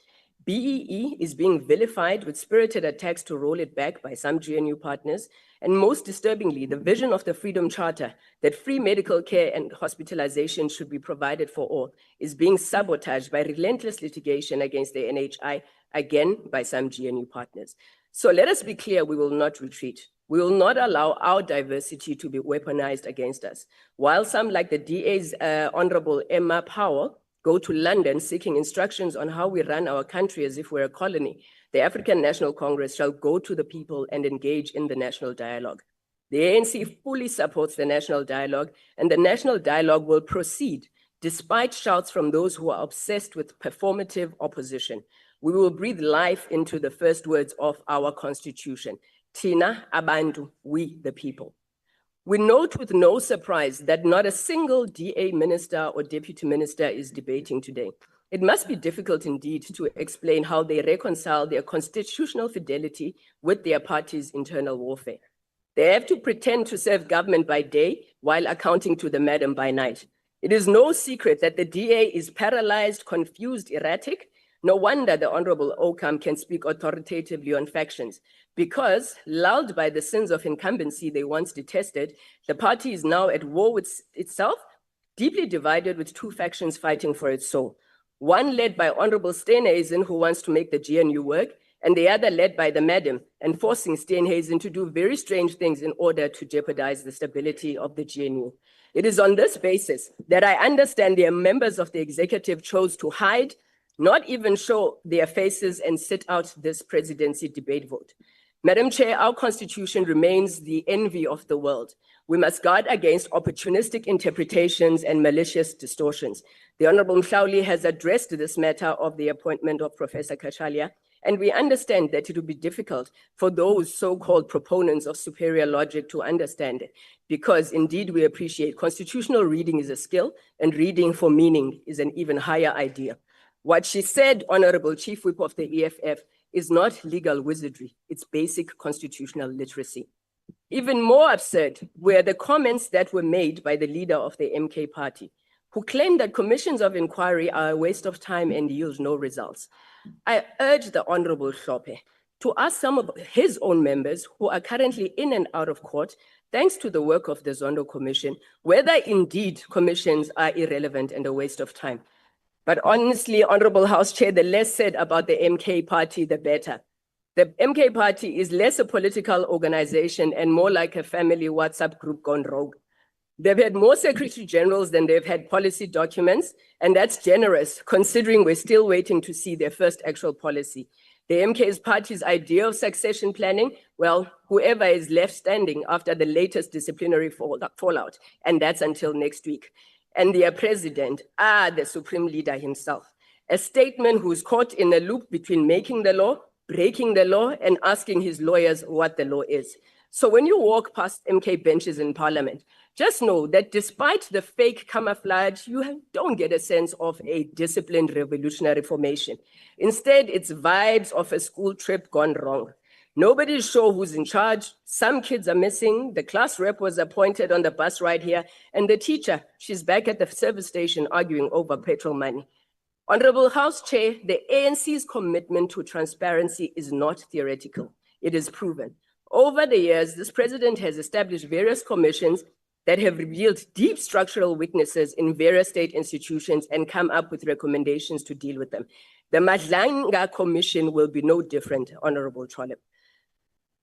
BEE is being vilified with spirited attacks to roll it back by some GNU partners. And most disturbingly, the vision of the Freedom Charter that free medical care and hospitalization should be provided for all is being sabotaged by relentless litigation against the NHI, again by some GNU partners. So let us be clear, we will not retreat. We will not allow our diversity to be weaponized against us. While some, like the DA's Honorable Emma Powell, go to London seeking instructions on how we run our country as if we're a colony, the African National Congress shall go to the people and engage in the national dialogue. The ANC fully supports the national dialogue, and the national dialogue will proceed despite shouts from those who are obsessed with performative opposition. We will breathe life into the first words of our constitution. Tina abantu, we the people. We note with no surprise that not a single DA minister or deputy minister is debating today. It must be difficult indeed to explain how they reconcile their constitutional fidelity with their party's internal warfare. They have to pretend to serve government by day while accounting to the madam by night. It is no secret that the DA is paralyzed, confused, erratic. No wonder the Honorable Oakam can speak authoritatively on factions, because lulled by the sins of incumbency they once detested, the party is now at war with itself, deeply divided with two factions fighting for its soul. One led by Honorable Steenhuisen, who wants to make the GNU work, and the other led by the madam and forcing Steenhuisen to do very strange things in order to jeopardize the stability of the GNU. It is on this basis that I understand the members of the executive chose to hide, not even show their faces, and sit out this presidency debate vote. Madam Chair, our constitution remains the envy of the world. We must guard against opportunistic interpretations and malicious distortions. The Honorable Mhlauli has addressed this matter of the appointment of Professor Kashalia, and we understand that it will be difficult for those so-called proponents of superior logic to understand it, because indeed we appreciate constitutional reading is a skill, and reading for meaning is an even higher idea. What she said, Honorable Chief Whip of the EFF, is not legal wizardry, it's basic constitutional literacy. Even more absurd were the comments that were made by the leader of the MK party, who claimed that commissions of inquiry are a waste of time and yield no results. I urge the Honorable Hlophe to ask some of his own members who are currently in and out of court, thanks to the work of the Zondo Commission, whether indeed commissions are irrelevant and a waste of time. But honestly, Honorable House Chair, the less said about the MK party, the better. The MK party is less a political organization and more like a family WhatsApp group gone rogue. They've had more secretary generals than they've had policy documents, and that's generous, considering we're still waiting to see their first actual policy. The MK's party's idea of succession planning, well, whoever is left standing after the latest disciplinary fallout, and that's until next week. And their president, the supreme leader himself, a statesman who's caught in a loop between making the law, breaking the law, and asking his lawyers what the law is. So when you walk past MK benches in parliament, just know that despite the fake camouflage, you don't get a sense of a disciplined revolutionary formation. Instead, it's vibes of a school trip gone wrong. Nobody's sure who's in charge. Some kids are missing. The class rep was appointed on the bus ride here, and the teacher, she's back at the service station arguing over petrol money. Honorable House Chair, the ANC's commitment to transparency is not theoretical. It is proven. Over the years, this president has established various commissions that have revealed deep structural weaknesses in various state institutions and come up with recommendations to deal with them. The Madlanga Commission will be no different, Honorable Cholep.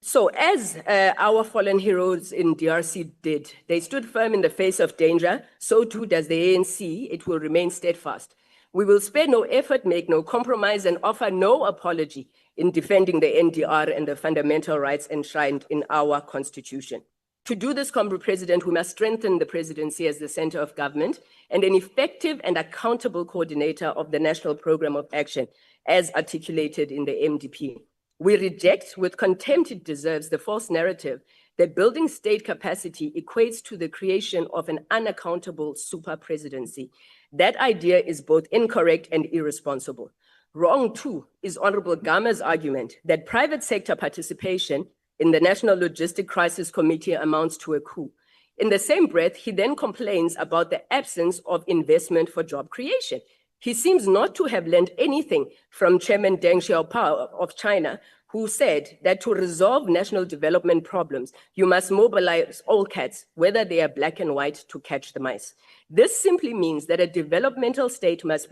So as our fallen heroes in DRC did, they stood firm in the face of danger, so too does the ANC. It will remain steadfast. We will spare no effort, make no compromise, and offer no apology in defending the NDR and the fundamental rights enshrined in our constitution. To do this, Comrade President, we must strengthen the presidency as the center of government and an effective and accountable coordinator of the National Program of Action, as articulated in the MDP. We reject with contempt it deserves the false narrative that building state capacity equates to the creation of an unaccountable super presidency. That idea is both incorrect and irresponsible. Wrong, too, is Honorable Gama's argument that private sector participation in the National Logistic Crisis Committee amounts to a coup. In the same breath, he then complains about the absence of investment for job creation. He seems not to have learned anything from Chairman Deng Xiaoping of China, who said that to resolve national development problems, you must mobilize all cats, whether they are black and white, to catch the mice. This simply means that a developmental state must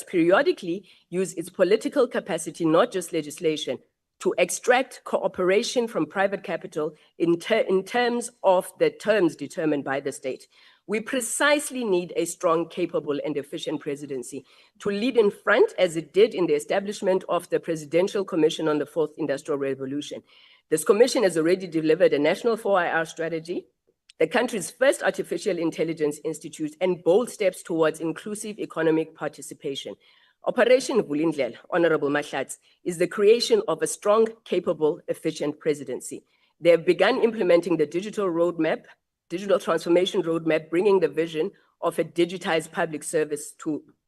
periodically use its political capacity, not just legislation, to extract cooperation from private capital in terms of the terms determined by the state. We precisely need a strong, capable, and efficient presidency to lead in front, as it did in the establishment of the Presidential Commission on the Fourth Industrial Revolution. This commission has already delivered a national 4IR strategy, the country's first artificial intelligence institute, and bold steps towards inclusive economic participation. Operation Vulindlela, Honorable Mahlatsi, is the creation of a strong, capable, efficient presidency. They have begun implementing the digital transformation roadmap, bringing the vision of a digitized public service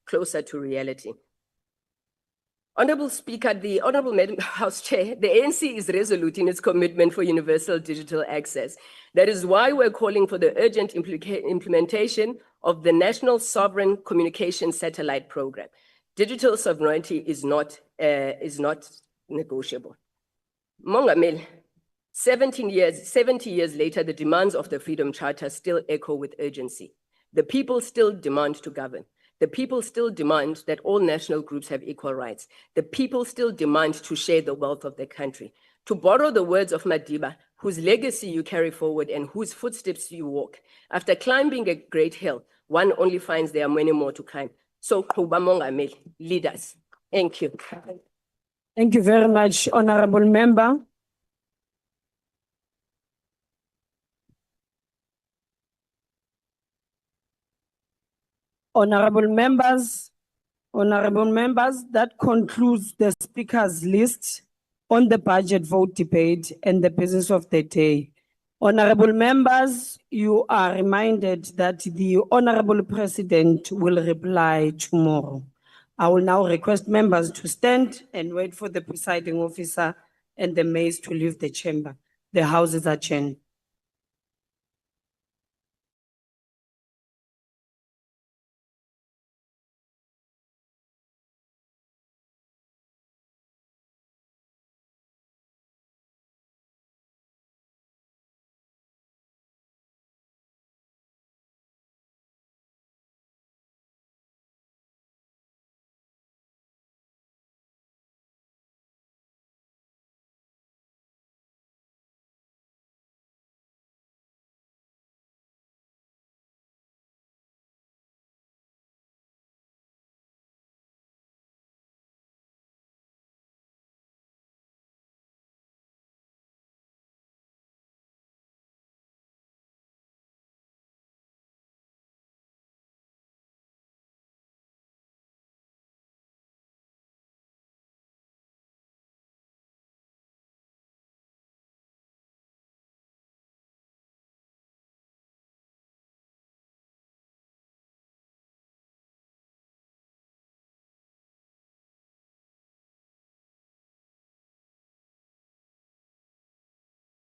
closer to reality. Honorable Speaker, the Honorable Madam House Chair, the ANC is resolute in its commitment for universal digital access. That is why we're calling for the urgent implementation of the National Sovereign Communication Satellite Program. Digital sovereignty is not negotiable. Mongameli, 70 years later, the demands of the Freedom Charter still echo with urgency. The people still demand to govern. The people still demand that all national groups have equal rights. The people still demand to share the wealth of the country. To borrow the words of Madiba, whose legacy you carry forward and whose footsteps you walk, after climbing a great hill, one only finds there are many more to climb. So, Mongameli, lead us. Thank you. Thank you very much, Honorable Member. Honorable members, that concludes the speakers list on the budget vote debate and the business of the day. Honorable members, you are reminded that the Honorable President will reply tomorrow. I will now request members to stand and wait for the presiding officer and the maids to leave the chamber. The House is adjourned.